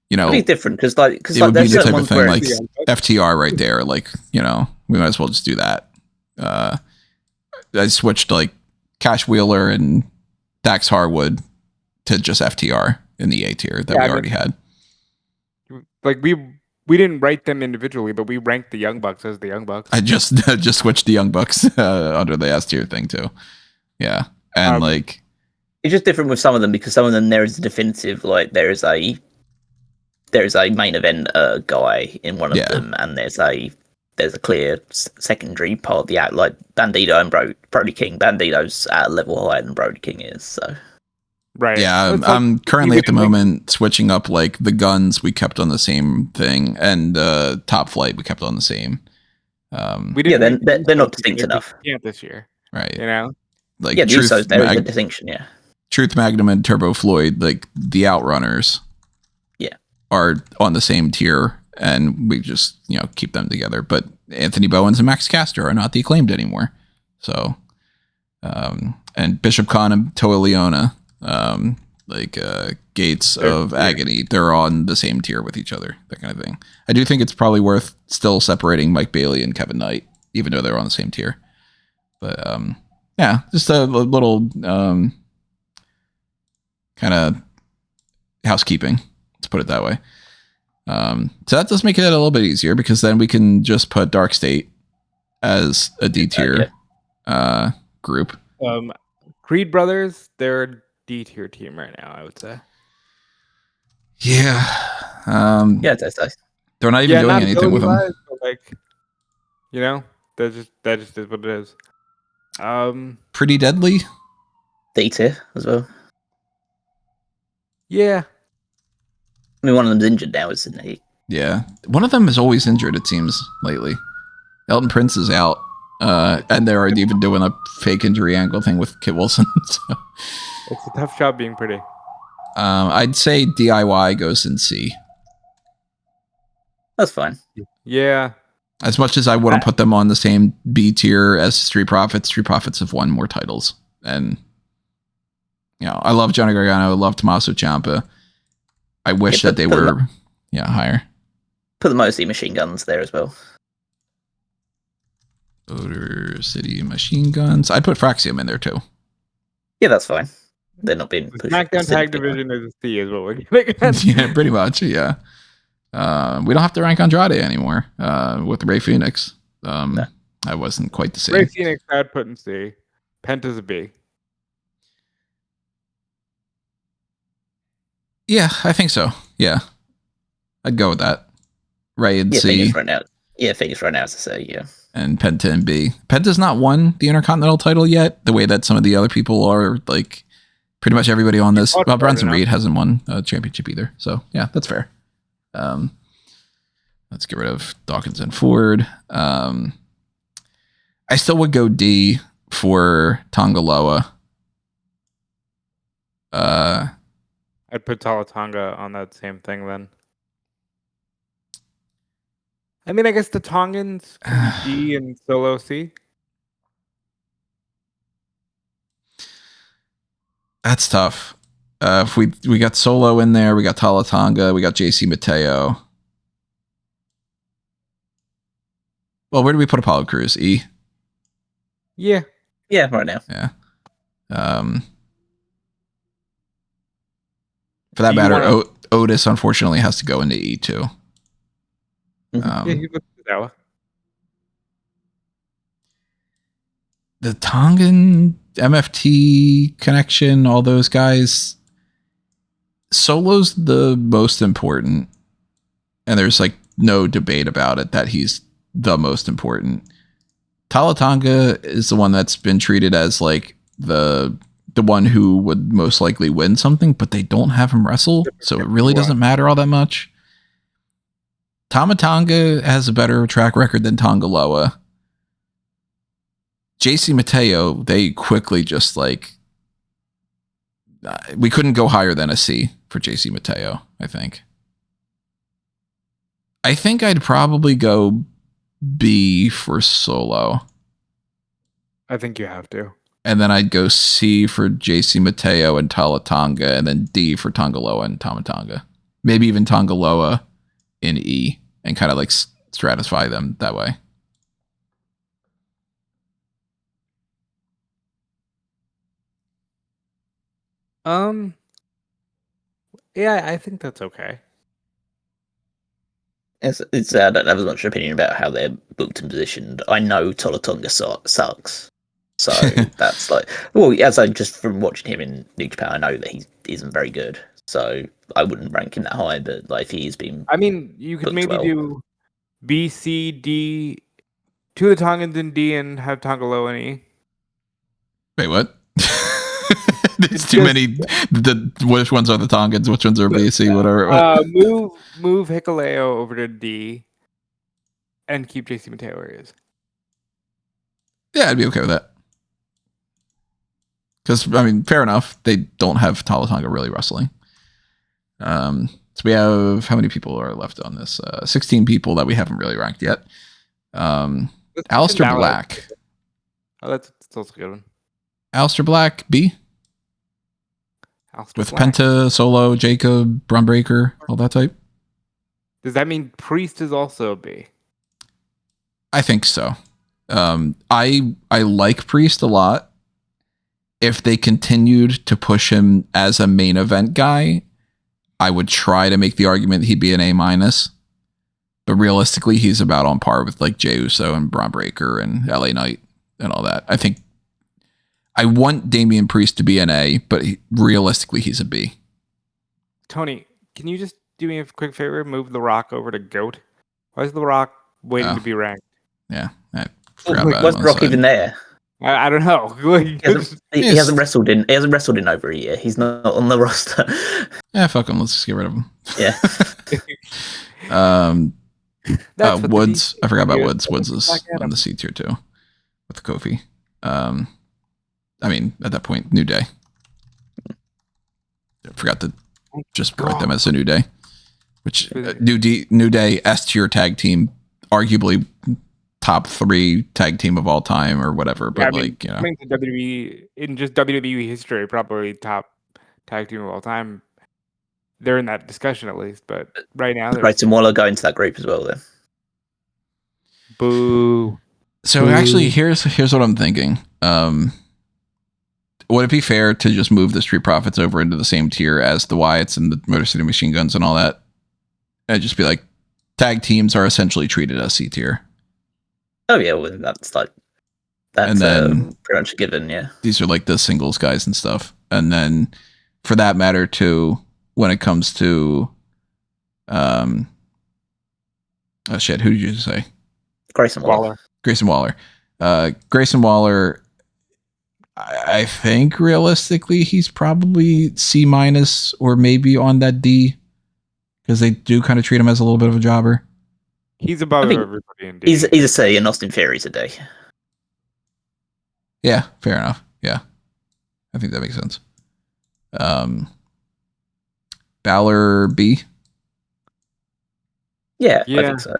you know, Pretty different, because it would be there's the certain type of ones thing where like it's- FTR right there. Like, you know, we might as well just do that. I switched like Cash Wheeler and Dax Harwood to just FTR in the A tier that we already had. Like we didn't rank them individually, but we ranked the Young Bucks as the Young Bucks. I just switched the Young Bucks under the S tier thing too. Yeah, and like it's just different with some of them, because some of them there is a definitive, like there is a main event guy in one of them, and there's a clear secondary part of the act, like Bandito and Brody King. Bandito's at a level higher than Brody King is, so. Right. Yeah, I'm currently at the moment switching up, like the Guns we kept on the same thing, and Top Flight we kept on the same. They're not distinct enough. Can't this year, Right? you know. Like Yeah, the Usos, there is a distinction. Yeah. Truth Magnum and Turbo Floyd, like the Outrunners, are on the same tier, and we just keep them together. But Anthony Bowens and Max Caster are not the Acclaimed anymore. So, and Bishop Khan and Toa Leona. Gates of Agony, they're on the same tier with each other, that kind of thing. I do think it's probably worth still separating Mike Bailey and Kevin Knight, even though they're on the same tier. But yeah, just a little kind of housekeeping, let's put it that way. So that does make it a little bit easier, because then we can just put Dark State as a D tier group. Creed Brothers, they're D-tier team right now, I would say. Yeah. That's nice. They're not even doing anything with them. Like, that just is what it is. Pretty Deadly. D-tier as well. Yeah. I mean, one of them's injured now, isn't he? Yeah. One of them is always injured, it seems, lately. Elton Prince is out. And they're even doing a fake injury angle thing with Kit Wilson. So. It's a tough job being pretty. I'd say DIY goes in C. That's fine. Yeah. As much as I wouldn't put them on the same B tier as Street Profits have won more titles. And, I love Johnny Gargano. I love Tommaso Ciampa. I wish that they were higher. Put the Motor Machine Guns there as well. Motor City Machine Guns. I'd put Fraxium in there too. Yeah, that's fine. They're not being pushed. SmackDown Tag Division is a C, is what we're getting at. Yeah, pretty much. Yeah. We don't have to rank Andrade anymore with Ray Phoenix. No. I wasn't quite the same. Ray Phoenix, I'd put in C. Penta's a B. Yeah, I think so. Yeah. I'd go with that. Ray and C. Phoenix right now. Yeah, Phoenix right now is a C, yeah. And Penta and B. Penta's not won the Intercontinental title yet, the way that some of the other people are, like, pretty much everybody on this. Well, Bronson Reed hasn't won a championship either. So, yeah, that's fair. Let's get rid of Dawkins and Ford. I still would go D for Tongaloa. I'd put Talatanga on that same thing then. I mean, I guess the Tongans D and Solo C. That's tough. If we got Solo in there, we got Talatanga, we got JC Mateo. Well, where do we put Apollo Crews? E? Yeah. Yeah, right now. Yeah. For that matter, Otis unfortunately has to go into E too. Yeah, he looks that way. The Tongan MFT connection, all those guys. Solo's the most important, and there's like no debate about it that he's the most important. Talatanga is the one that's been treated as like the one who would most likely win something, but they don't have him wrestle, so it really doesn't matter all that much. Tamatanga has a better track record than Tongaloa. JC Mateo, they quickly just like we couldn't go higher than a C for JC Mateo, I think. I think I'd probably go B for Solo. I think you have to. And then I'd go C for JC Mateo and Talatonga, and then D for Tongaloa and Tamatanga. Maybe even Tongaloa in E, and kind of like stratify them that way. Yeah, I think that's okay. It's I don't have as much opinion about how they're booked and positioned. I know Tolatonga sucks. So that's like, well, as I just from watching him in New Japan, I know that he isn't very good. So I wouldn't rank him that high, but like if he's been, I mean, you could maybe do B, C, D, 2 of the Tongans in D, and have Tongaloa in E. Wait, what? It's too many. Which ones are the Tongans? Which ones are B, C, whatever? Move Hikuleo over to D, and keep JC Mateo where he is. Yeah, I'd be okay with that. Because, I mean, fair enough. They don't have Talatonga really wrestling. So we have, how many people are left on this? 16 people that we haven't really ranked yet. Aleister Black. Oh, that's also a good one. Aleister Black, B. Aleister With Black. Penta, Solo, Jacob, Braun Breaker, all that type. Does that mean Priest is also a B? I think so. I like Priest a lot. If they continued to push him as a main event guy, I would try to make the argument he'd be an A-. But realistically, he's about on par with like Jey Uso and Braun Breaker and LA Knight and all that. I think I want Damian Priest to be an A, but realistically, he's a B. Tony, can you just do me a quick favor? Move The Rock over to GOAT. Why is The Rock waiting to be ranked? Yeah. Was Rock even there? I don't know. He hasn't wrestled in over a year. He's not on the roster. Yeah, fuck him. Let's just get rid of him. Yeah. Woods. I forgot about Woods. Woods is on the C tier too, with Kofi. I mean, at that point, New Day. I forgot to just write them as a New Day, which New Day S tier tag team, arguably top 3 tag team of all time or whatever. But coming to WWE in just WWE history, probably top tag team of all time. They're in that discussion at least, but right now, Grayson Waller go into that group as well. Then, boo. So actually, here's what I'm thinking. Would it be fair to just move the Street Profits over into the same tier as the Wyatts and the Motor City Machine Guns and all that, and just be like, tag teams are essentially treated as C tier? Oh yeah, well, that's and then, pretty much a given. Yeah, these are like the singles guys and stuff, and then for that matter too, when it comes to, oh shit, who did you say? Grayson Waller. Grayson Waller. Grayson Waller. I think realistically he's probably C- or maybe on that D, because they do kind of treat him as a little bit of a jobber. He's above everybody in D. He's a C, and Austin Theory's a D. Yeah, fair enough. Yeah, I think that makes sense. Balor B. Yeah, I think so.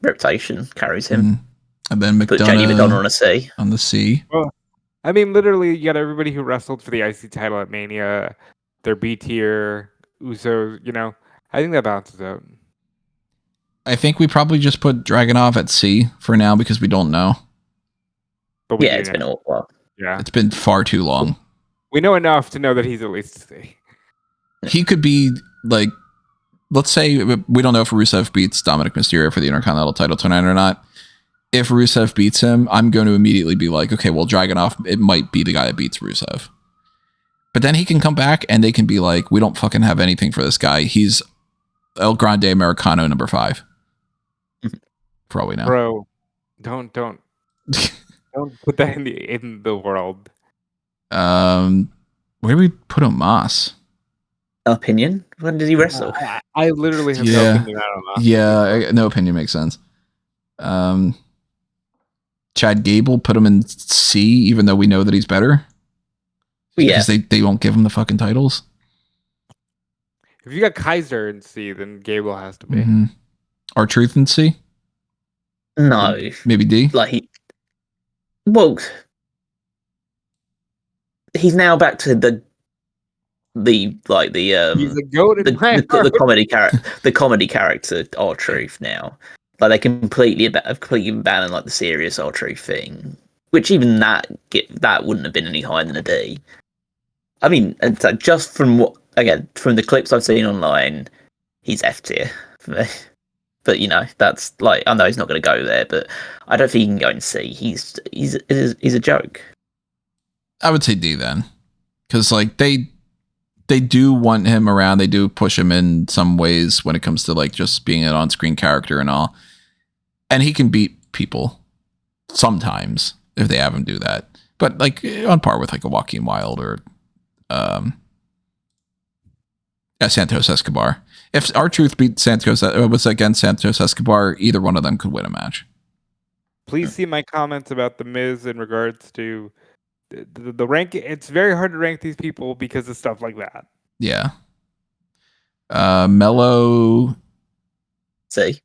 Reputation carries him. Mm-hmm. And then Put JD McDonough on a C. On the C. Well, I mean, literally, you got everybody who wrestled for the IC title at Mania. They're B tier. Usos, I think that balances out. I think we probably just put Dragunov at C for now because we don't know. But it's been a while. Yeah, it's been far too long. We know enough to know that he's at least C. He could be like, let's say we don't know if Rusev beats Dominic Mysterio for the Intercontinental title tonight or not. If Rusev beats him, I'm going to immediately be like, okay, well, Dragunov, it might be the guy that beats Rusev. But then he can come back and they can be like, we don't fucking have anything for this guy. He's El Grande Americano number 5. For all we know. Bro, don't put that in the world. Where do we put Omos? Opinion? When did he wrestle? I literally have no opinion on Omos. Yeah, no opinion makes sense. Chad Gable, put him in C, even though we know that he's better. Because they won't give him the fucking titles. If you got Kaiser in C, then Gable has to be. Mm-hmm. R-Truth in C? No. Maybe D? He's now back to the He's a goat in my heart. the comedy character R-Truth now. Like they completely abandoned like the serious R-Truth thing, which even that wouldn't have been any higher than a D. I mean, and so just from from the clips I've seen online, he's F tier for me. But that's like, I know he's not going to go there, but I don't think he can go and C. He's a joke. I would say D then, because like they do want him around. They do push him in some ways when it comes to like just being an on-screen character and all, and he can beat people sometimes if they have him do that. But like on par with like a Joaquin Wilde or Santos Escobar. If R-Truth beat was against Santos Escobar, either one of them could win a match. Please see my comments about The Miz in regards to the rank. It's very hard to rank these people because of stuff like that. Yeah. Mello C.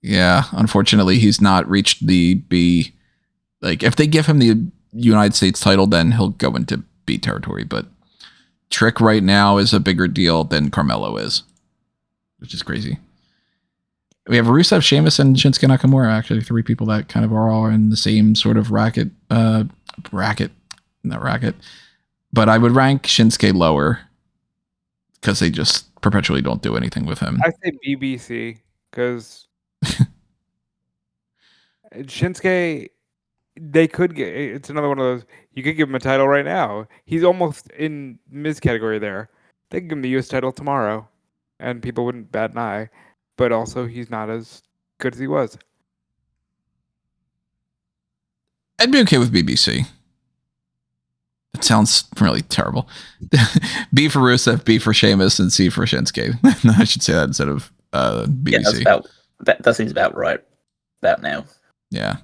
Yeah, unfortunately, he's not reached the B. Like, if they give him the United States title, then he'll go into B territory. But Trick right now is a bigger deal than Carmelo is, which is crazy. We have Rusev, Sheamus, and Shinsuke Nakamura. Actually, three people that kind of are all in the same sort of racket. But I would rank Shinsuke lower because they just perpetually don't do anything with him. I say BBC because Shinsuke, they could get. It's another one of those. You could give him a title right now. He's almost in Miz category there. They could give him the US title tomorrow, and people wouldn't bat an eye. But also, he's not as good as he was. I'd be okay with BBC. It sounds really terrible. B for Rusev, B for Sheamus, and C for Shinsuke. I should say that instead of BBC. Yeah, that seems about right. About now. Yeah.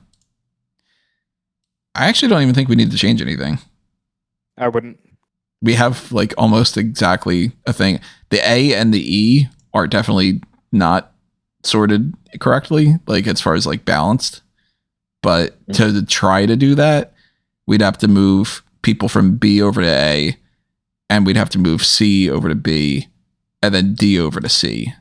I actually don't even think we need to change anything. I wouldn't. We have like almost exactly a thing. The A and the E are definitely not sorted correctly, like as far as like balanced. But to try to do that, we'd have to move people from B over to A, and we'd have to move C over to B, and then D over to C,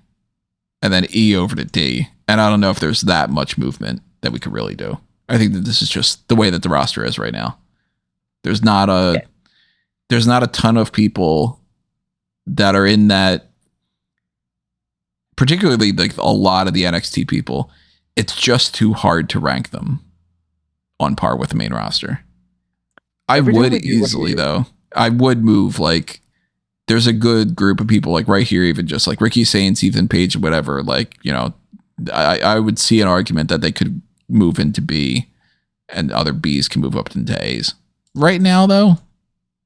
and then E over to D. And I don't know if there's that much movement that we could really do. I think that this is just the way that the roster is right now. There's not a ton of people that are in that, particularly like a lot of the NXT people. It's just too hard to rank them on par with the main roster. I would easily though. I would move like there's a good group of people like right here, even just like Ricky Saints, Ethan Page, whatever. Like, I would see an argument that they could move into B and other Bs can move up into As. Right now, though,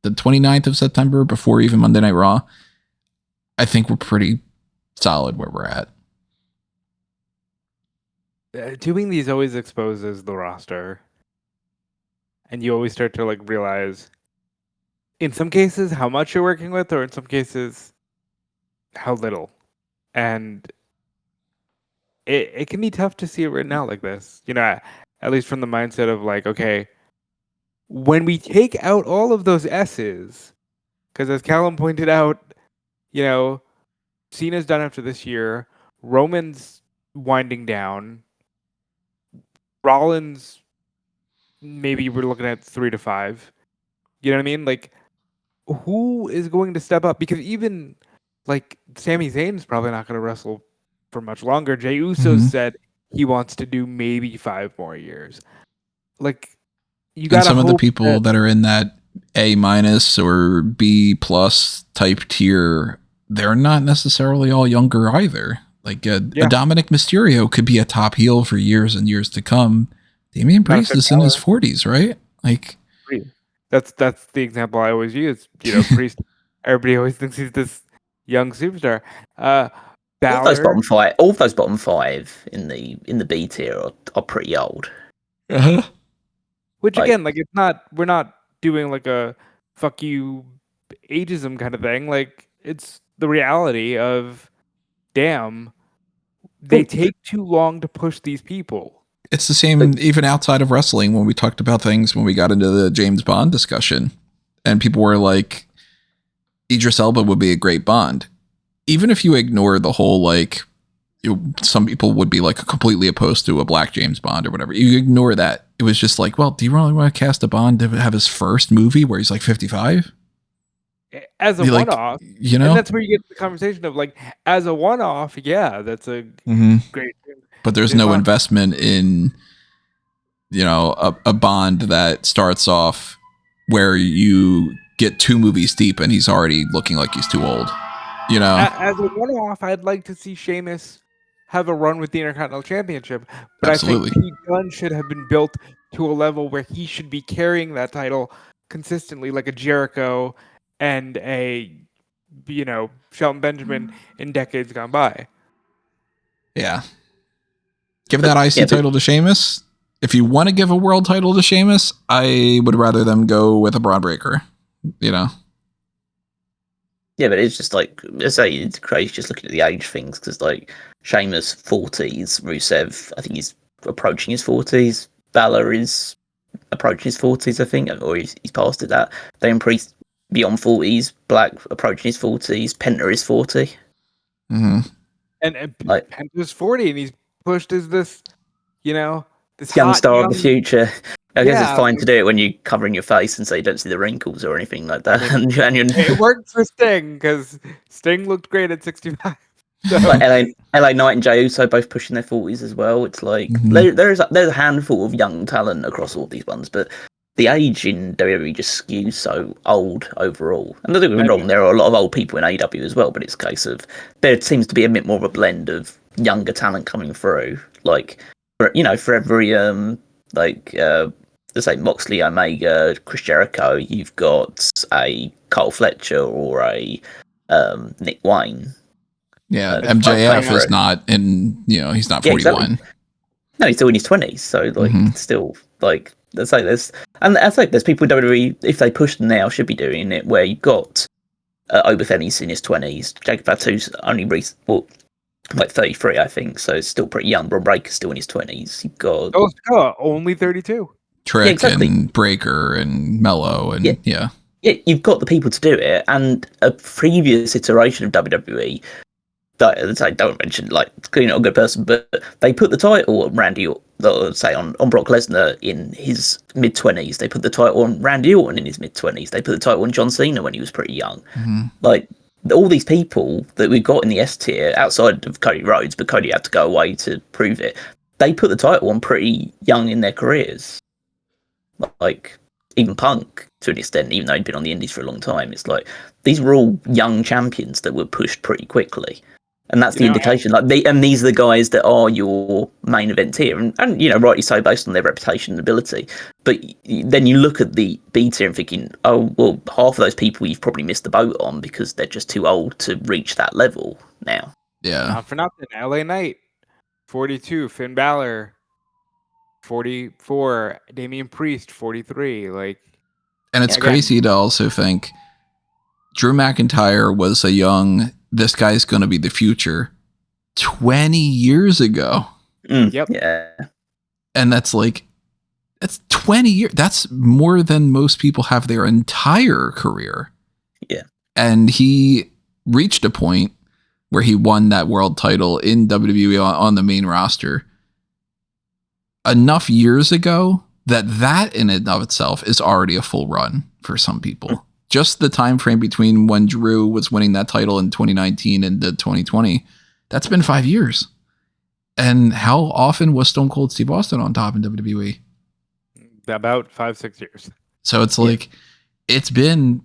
the 29th of September, before even Monday Night Raw, I think we're pretty solid where we're at. Doing these always exposes the roster. And you always start to like realize, in some cases, how much you're working with, or in some cases, how little. And it can be tough to see it written out like this. At least from the mindset of like, okay, when we take out all of those S's, because as Callum pointed out, Cena's done after this year, Roman's winding down, Rollins, maybe we're looking at 3 to 5. You know what I mean? Like, who is going to step up? Because even like Sami Zayn's probably not going to wrestle for much longer. Jey Uso said he wants to do maybe 5 more years. Like, you got some of the people that are in that A- or B+ type tier, they're not necessarily all younger either. Like a Dominic Mysterio could be a top heel for years and years to come. Damian Priest is in his 40s, right? Like, that's the example I always use. Priest. Everybody always thinks he's this young superstar. All those bottom five in the B tier are pretty old. Which again, like, it's not. We're not doing like a fuck you ageism kind of thing. Like, it's the reality of, damn, they take too long to push these people. It's the same even outside of wrestling when we talked about things when we got into the James Bond discussion and people were like, Idris Elba would be a great Bond. Even if you ignore the whole, like, some people would be like completely opposed to a black James Bond or whatever. You ignore that. It was just like, well, do you really want to cast a Bond to have his first movie where he's like 55? As a one-off, you know, and that's where you get the conversation of like, as a one-off, yeah, that's a great thing. But there's no investment in, you know, a Bond that starts off where you get 2 movies deep and he's already looking like he's too old. You know, as a one-off, I'd like to see Sheamus have a run with the Intercontinental Championship, but Absolutely. I think Pete Dunne should have been built to a level where he should be carrying that title consistently, like a Jericho and a, you know, Shelton Benjamin in decades gone by. Yeah. Give that IC title to Sheamus. If you want to give a world title to Sheamus, I would rather them go with a Braun Breaker, you know? Yeah, but it's just like, I say, it's crazy just looking at the age things, because like Sheamus 40s, Rusev, I think he's approaching his 40s, Balor is approaching his 40s, I think, or he's past it that. Then Priest beyond 40s, Black approaching his 40s, Penta is 40. Mm-hmm. And like, Penta's 40 and he's pushed as this, you know, this young hot, star of the future. I guess it's fine like, to do it when you're covering your face and so you don't see the wrinkles or anything like that. I mean, it worked for Sting because Sting looked great at 65. So. Like LA Knight and Jey Uso both pushing their 40s as well. It's like there's a handful of young talent across all these ones, but the age in WWE just skews so old overall. And don't get me wrong, there are a lot of old people in AEW as well, but it's a case of there seems to be a bit more of a blend of younger talent coming through. Like, for every let's say Moxley, Omega, Chris Jericho, you've got a Kyle Fletcher or a Nick Wayne. Yeah, MJF is not in, you know, he's not 41. Exactly. No, he's still in his 20s, so like it's still like, let's say there's people in WWE, if they push them now, should be doing it, where you've got Oberfenny's in his 20s, Jacob Fatu's only like 33, I think, so it's still pretty young. Braun Breaker's still in his 20s. You've got only 32. Trick and Breaker and Mello and yeah, you've got the people to do it. And a previous iteration of WWE, that I don't mention, like, clearly not a good person, but they put the title on Randy, say on Brock Lesnar in his mid 20s. They put the title on Randy Orton in his mid 20s. They put the title on John Cena when he was pretty young. Like, all these people that we've got in the S tier outside of Cody Rhodes, but Cody had to go away to prove it. They put the title on pretty young in their careers. Like, even Punk to an extent, even though he'd been on the Indies for a long time. It's like, these were all young champions that were pushed pretty quickly. And that's the indication. And these are the guys that are your main event tier, and you know, rightly so, based on their reputation and ability. But then you look at the B tier and thinking, oh well, half of those people you've probably missed the boat on because they're just too old to reach that level now. Yeah. Not for nothing. LA Knight, 42. Finn Balor, 44. Damian Priest, 43. Like, and it's crazy to also think Drew McIntyre was a young, this guy's going to be the future 20 years ago. Yep. Yeah. And that's 20 years. That's more than most people have their entire career. Yeah. And he reached a point where he won that world title in WWE on the main roster enough years ago that in and of itself is already a full run for some people. Just the time frame between when Drew was winning that title in 2019 and 2020, that's been 5 years. And how often was Stone Cold Steve Austin on top in WWE? About 5-6 years. So it's like, it's been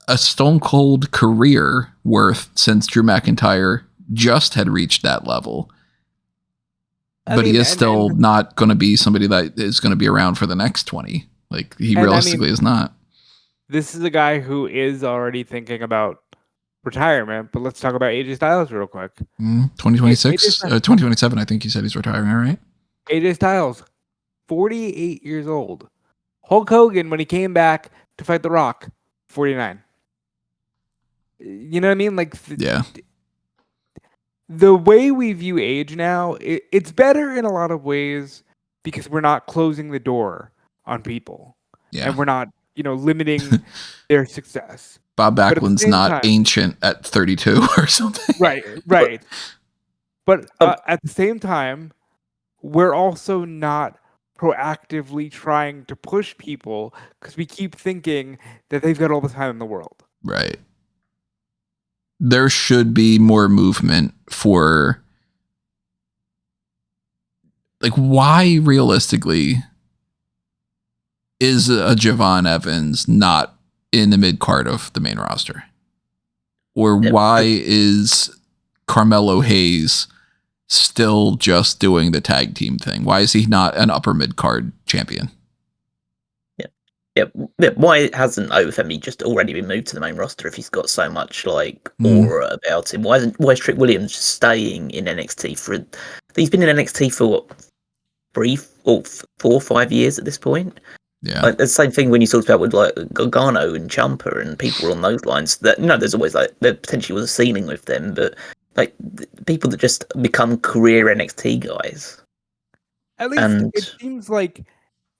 a Stone Cold career worth since Drew McIntyre just had reached that level. But he is still not going to be somebody that is going to be around for the next 20. Like, he realistically is not. This is a guy who is already thinking about retirement, but let's talk about AJ Styles real quick. 2026? 2027, I think he said he's retiring, right? AJ Styles, 48 years old. Hulk Hogan, when he came back to fight The Rock, 49. You know what I mean? Like, Yeah. the way we view age now, it's better in a lot of ways because we're not closing the door on people. Yeah. And we're not, limiting their success. Bob But at the Backlund's same not time, ancient at 32 or something. right. But Um, at the same time, we're also not proactively trying to push people because we keep thinking that they've got all the time in the world. Right. There should be more movement for, like, why realistically is a Javon Evans not in the mid card of the main roster? Or why is Carmelo Hayes still just doing the tag team thing? Why is he not an upper mid card champion? Yeah, why hasn't Overfemi just already been moved to the main roster if he's got so much like aura about him? Why is Trick Williams just staying in NXT for? He's been in NXT for what, 4 or 5 years at this point. Yeah, Like the same thing when you talked about with like Gargano and Ciampa and people along those lines. That there's always like there potentially was a ceiling with them, but like people that just become career NXT guys. At least it seems like,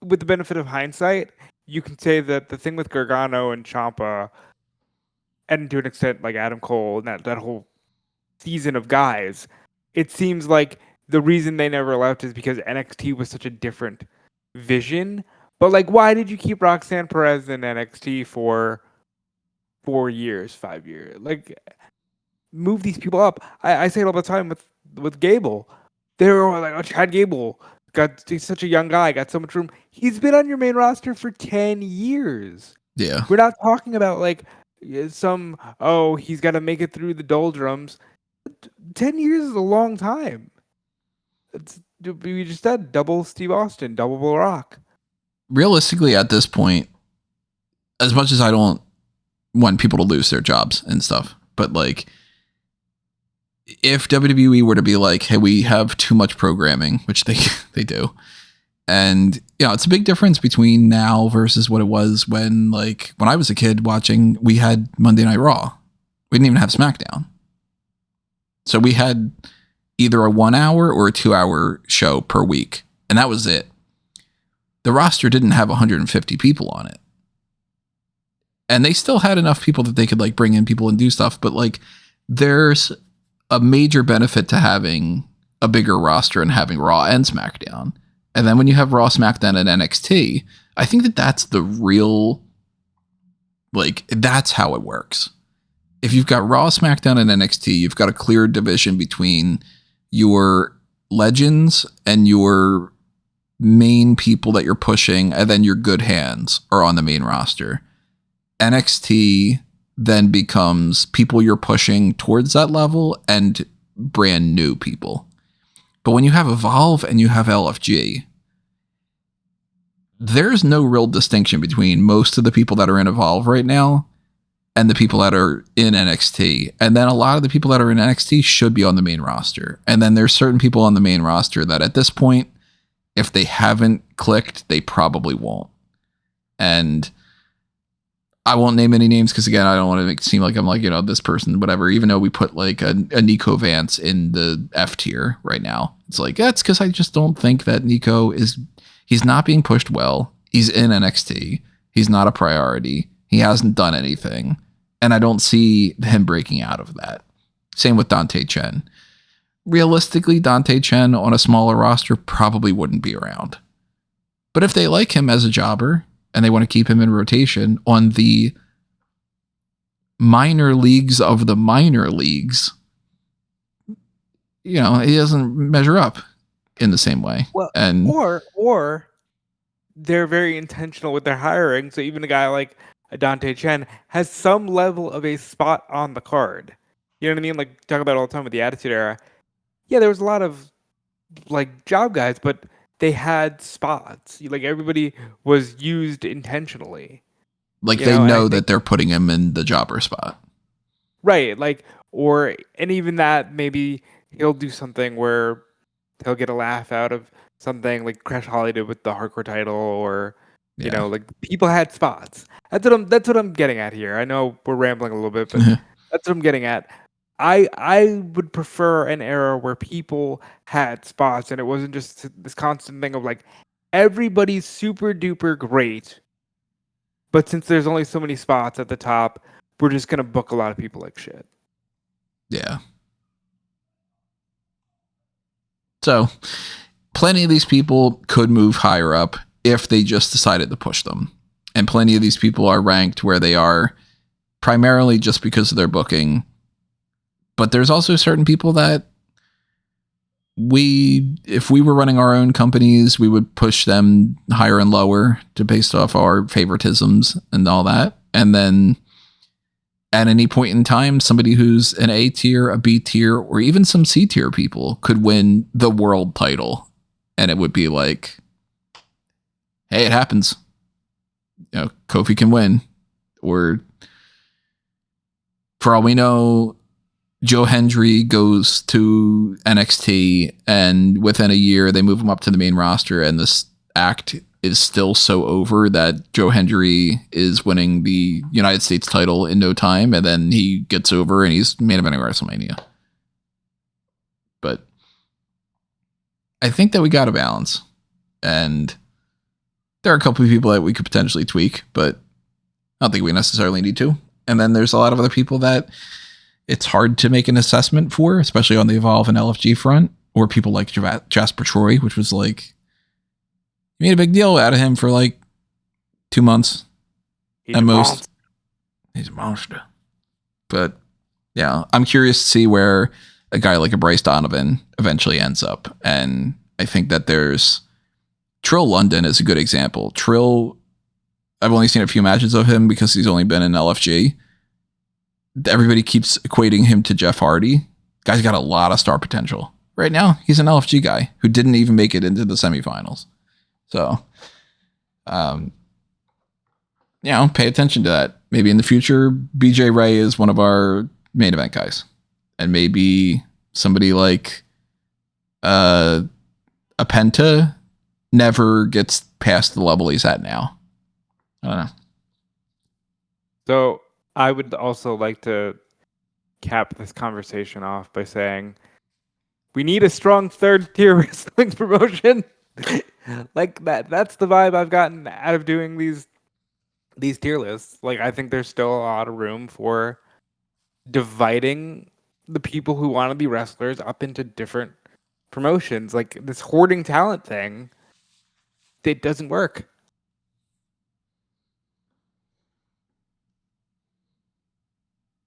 with the benefit of hindsight, you can say that the thing with Gargano and Ciampa, and to an extent like Adam Cole and that whole season of guys, it seems like the reason they never left is because NXT was such a different vision. But like, why did you keep Roxanne Perez in NXT for 4 years, 5 years? Like, move these people up. I say it all the time with Gable. They were all like, oh, Chad Gable, he's such a young guy, got so much room. He's been on your main roster for 10 years. yeah. We're not talking about like he's got to make it through the doldrums. 10 years is a long time. We just said double Steve Austin, double Bull Rock. Realistically, at this point, as much as I don't want people to lose their jobs and stuff, but like, if WWE were to be like, hey, we have too much programming, which they do, and it's a big difference between now versus what it was when I was a kid watching, we had Monday Night Raw. We didn't even have SmackDown. So we had either a 1 hour or a 2 hour show per week, and that was it. The roster didn't have 150 people on it. And they still had enough people that they could like bring in people and do stuff, but like there's a major benefit to having a bigger roster and having Raw and SmackDown. And then when you have Raw, SmackDown, and NXT, I think that that's the real, that's how it works. If you've got Raw, SmackDown, and NXT, you've got a clear division between your legends and your main people that you're pushing, and then your good hands are on the main roster. NXT then becomes people you're pushing towards that level and brand new people. But when you have Evolve and you have LFG, there's no real distinction between most of the people that are in Evolve right now and the people that are in NXT. And then a lot of the people that are in NXT should be on the main roster. And then there's certain people on the main roster that at this point, if they haven't clicked, they probably won't. And I won't name any names because, again, I don't want to make it seem like I'm like, this person, whatever, even though we put like a Nico Vance in the F tier right now. It's like, that's because I just don't think that Nico he's not being pushed well. He's in NXT. He's not a priority. He hasn't done anything. And I don't see him breaking out of that. Same with Dante Chen. Realistically, Dante Chen on a smaller roster probably wouldn't be around. But if they like him as a jobber, and they want to keep him in rotation on the minor leagues of the minor leagues, he doesn't measure up in the same way. Well, and or they're very intentional with their hiring. So even a guy like Dante Chen has some level of a spot on the card. You know what I mean? Like, talk about all the time with the Attitude Era. Yeah, there was a lot of like job guys, but they had spots. Like, everybody was used intentionally. Like, they know that they're putting him in the jobber spot. Right. Like, and even that, maybe he'll do something where he'll get a laugh out of something like Crash Holly did with the hardcore title, or You know, like people had spots. That's what I'm getting at here. I know we're rambling a little bit, but that's what I'm getting at. I would prefer an era where people had spots and it wasn't just this constant thing of like everybody's super duper great, but since there's only so many spots at the top, we're just gonna book a lot of people like shit. Yeah. So, plenty of these people could move higher up if they just decided to push them. And plenty of these people are ranked where they are primarily just because of their booking. But there's also certain people that if we were running our own companies, we would push them higher and lower based off our favoritisms and all that. And then at any point in time, somebody who's an A tier, a B tier, or even some C tier people could win the world title. And it would be like, hey, it happens. You know, Kofi can win. Or for all we know, Joe Hendry goes to NXT and within a year they move him up to the main roster and this act is still so over that Joe Hendry is winning the United States title in no time, and then he gets over and he's main eventing WrestleMania. But I think that we got a balance, and there are a couple of people that we could potentially tweak, but I don't think we necessarily need to. And then there's a lot of other people that it's hard to make an assessment for, especially on the Evolve and LFG front, or people like Jasper Troy, which was like, you made a big deal out of him for like 2 months at most. He's a monster. But yeah, I'm curious to see where a guy like a Bryce Donovan eventually ends up. And I think that there's Trill London is a good example. Trill, I've only seen a few matches of him because he's only been in LFG. Everybody keeps equating him to Jeff Hardy. Guy's got a lot of star potential. Right now, he's an LFG guy who didn't even make it into the semifinals. So, pay attention to that. Maybe in the future, BJ Ray is one of our main event guys. And maybe somebody like a Penta never gets past the level he's at now. I don't know. So I would also like to cap this conversation off by saying we need a strong third tier wrestling promotion. Like that's the vibe I've gotten out of doing these tier lists. Like I think there's still a lot of room for dividing the people who want to be wrestlers up into different promotions. Like this hoarding talent thing, it doesn't work.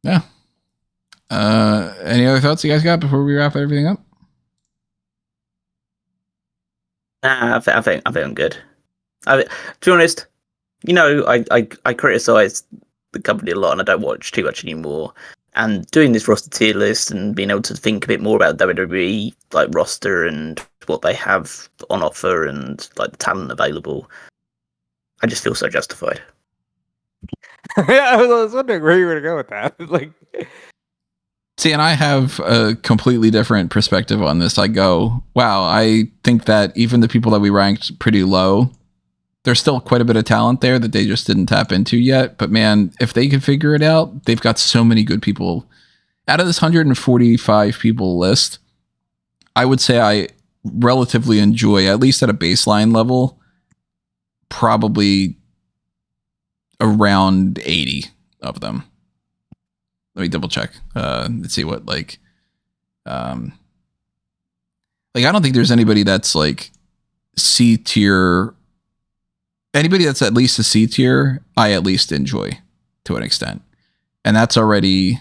Yeah. Any other thoughts you guys got before we wrap everything up? I think I'm good. To be honest, I criticize the company a lot, and I don't watch too much anymore. And doing this roster tier list and being able to think a bit more about WWE like roster and what they have on offer and like the talent available, I just feel so justified. Yeah, I was wondering where you were going to go with that. Like, see, and I have a completely different perspective on this. I go, wow, I think that even the people that we ranked pretty low, there's still quite a bit of talent there that they just didn't tap into yet. But man, if they can figure it out, they've got so many good people. Out of this 145 people list, I would say I relatively enjoy, at least at a baseline level, probably around 80 of them. Let me double check. Let's see what I don't think there's anybody that's like C tier. Anybody that's at least a C tier, I at least enjoy to an extent. And that's already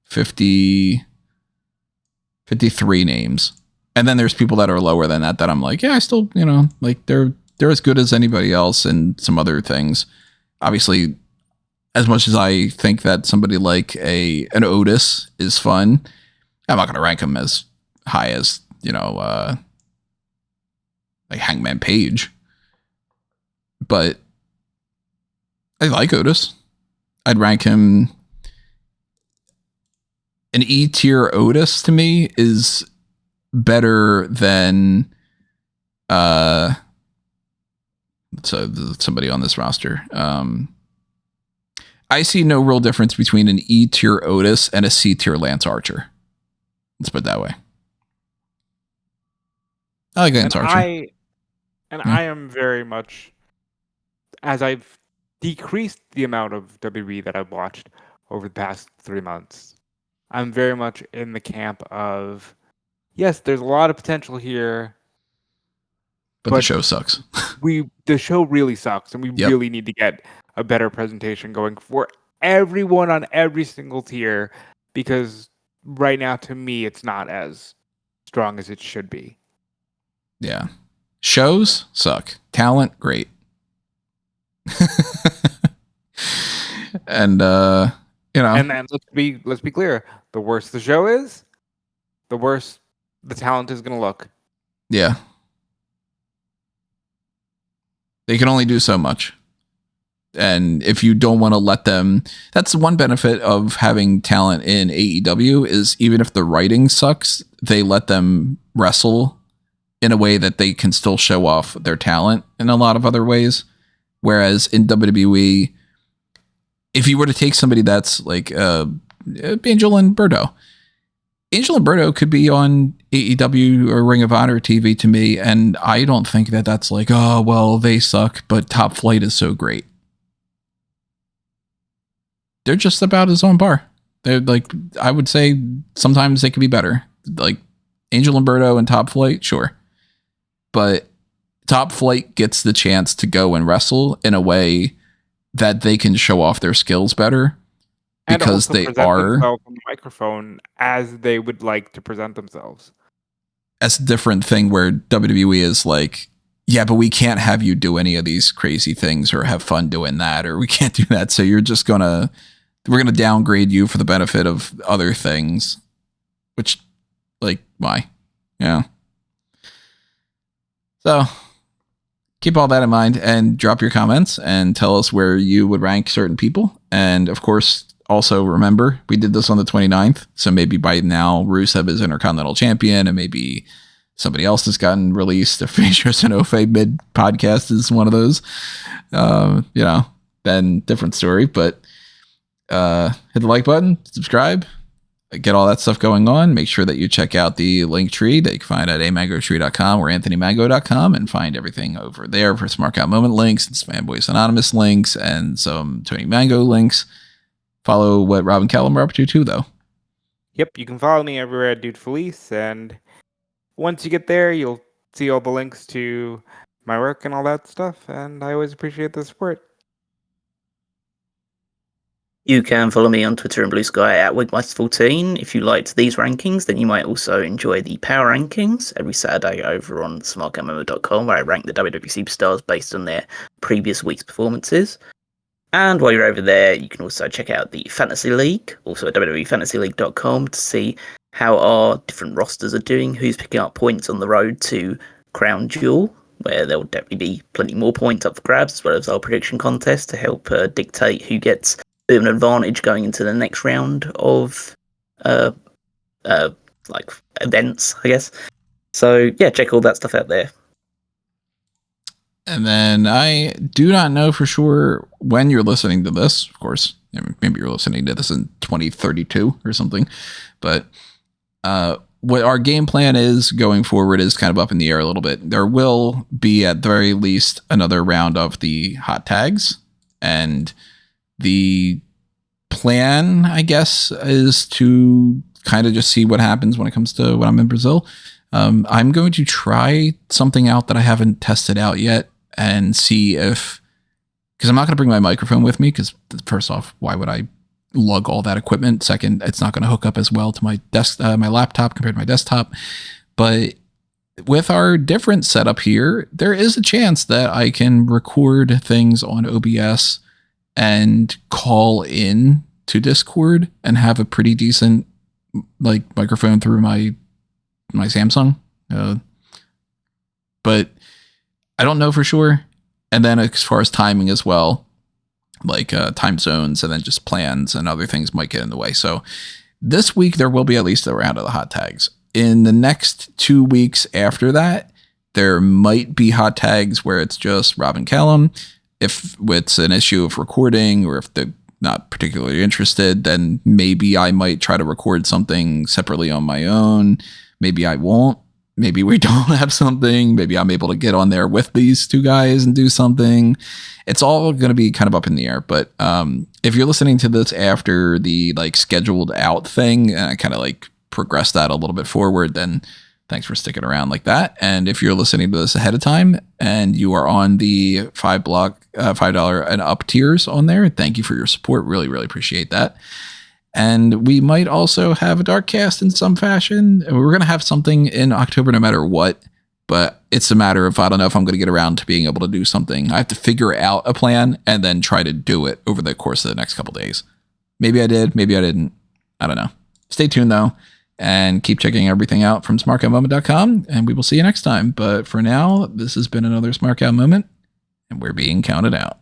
53 names. And then there's people that are lower than that I'm like, yeah, I still, like they're as good as anybody else and some other things. Obviously, as much as I think that somebody like an Otis is fun, I'm not going to rank him as high as, like Hangman Page. But I like Otis. I'd rank him an E tier. Otis to me is better than let So somebody on this roster. I see no real difference between an E tier Otis and a C tier Lance Archer. Let's put it that way. I like Lance Archer. I am very much, as I've decreased the amount of WWE that I've watched over the past 3 months, I'm very much in the camp of, yes, there's a lot of potential here, but the show sucks. The show really sucks, and we really need to get a better presentation going for everyone on every single tier, because right now, to me, it's not as strong as it should be. Yeah. Shows suck. Talent, great. And And then let's be clear. The worse the show is, the worse the talent is gonna look. Yeah. They can only do so much. And if you don't want to let them, that's one benefit of having talent in AEW is even if the writing sucks, they let them wrestle in a way that they can still show off their talent in a lot of other ways. Whereas in WWE, if you were to take somebody that's like Angel and Berto could be on AEW or Ring of Honor TV to me, and I don't think that that's like, oh, well, they suck, but Top Flight is so great. They're just about as on par. They're like, I would say sometimes they could be better. Like Angel Umberto and Top Flight, sure. But Top Flight gets the chance to go and wrestle in a way that they can show off their skills better because they are on the microphone as they would like to present themselves. That's a different thing where WWE is like, yeah, but we can't have you do any of these crazy things or have fun doing that, or we can't do that. So we're going to downgrade you for the benefit of other things, which, like, why? Yeah. So keep all that in mind and drop your comments and tell us where you would rank certain people. And of course, also remember, we did this on the 29th. So maybe by now Rusev is Intercontinental Champion and maybe somebody else has gotten released. If Features and Ofe mid podcast is one of those, then different story, but hit the like button, subscribe, get all that stuff going on. Make sure that you check out the link tree that you can find at amangotree.com or anthonymango.com and find everything over there for Smark Out Moment links and Fanboys Anonymous links and some Tony Mango links. Follow what Rob and Callum are up to too, though. Yep, you can follow me everywhere at Dude Felice, and once you get there, you'll see all the links to my work and all that stuff, and I always appreciate the support. You can follow me on Twitter and Blue Sky at Wigmeister14. If you liked these rankings, then you might also enjoy the Power Rankings every Saturday over on smarkoutmemo.com, where I rank the WWE superstars based on their previous week's performances. And while you're over there, you can also check out the Fantasy League, also at WWEFantasyLeague.com, to see how our different rosters are doing, who's picking up points on the road to Crown Jewel, where there will definitely be plenty more points up for grabs, as well as our prediction contest to help dictate who gets a bit of an advantage going into the next round of events, I guess. So yeah, check all that stuff out there. And then I do not know for sure when you're listening to this. Of course, maybe you're listening to this in 2032 or something. But what our game plan is going forward is kind of up in the air a little bit. There will be at the very least another round of the hot tags. And the plan, I guess, is to kind of just see what happens when it comes to when I'm in Brazil. I'm going to try something out that I haven't tested out yet and see if, because I'm not going to bring my microphone with me, because first off, why would I lug all that equipment? Second, it's not going to hook up as well to my my laptop compared to my desktop. But with our different setup here, there is a chance that I can record things on OBS and call in to Discord and have a pretty decent microphone through my Samsung. But I don't know for sure. And then as far as timing as well, time zones and then just plans and other things might get in the way. So this week there will be at least a round of the hot tags. In the next 2 weeks after that, There might be hot tags where it's just Rob and Callum. If it's an issue of recording, or if they're not particularly interested, then maybe I might try to record something separately on my own. Maybe I won't. Maybe we don't have something. Maybe I'm able to get on there with these two guys and do something. It's all going to be kind of up in the air. But if you're listening to this after the like scheduled out thing, and I kind of like progress that a little bit forward, then thanks for sticking around like that. And if you're listening to this ahead of time and you are on the $5 and up tiers on there, thank you for your support. Really, really appreciate that. And we might also have a dark cast in some fashion. We're going to have something in October no matter what, but it's a matter of, I don't know if I'm going to get around to being able to do something. I have to figure out a plan and then try to do it over the course of the next couple days. Maybe I did, maybe I didn't. I don't know. Stay tuned though, and keep checking everything out from smarkoutmoment.com, and we will see you next time. But for now, this has been another Smark Out Moment, and we're being counted out.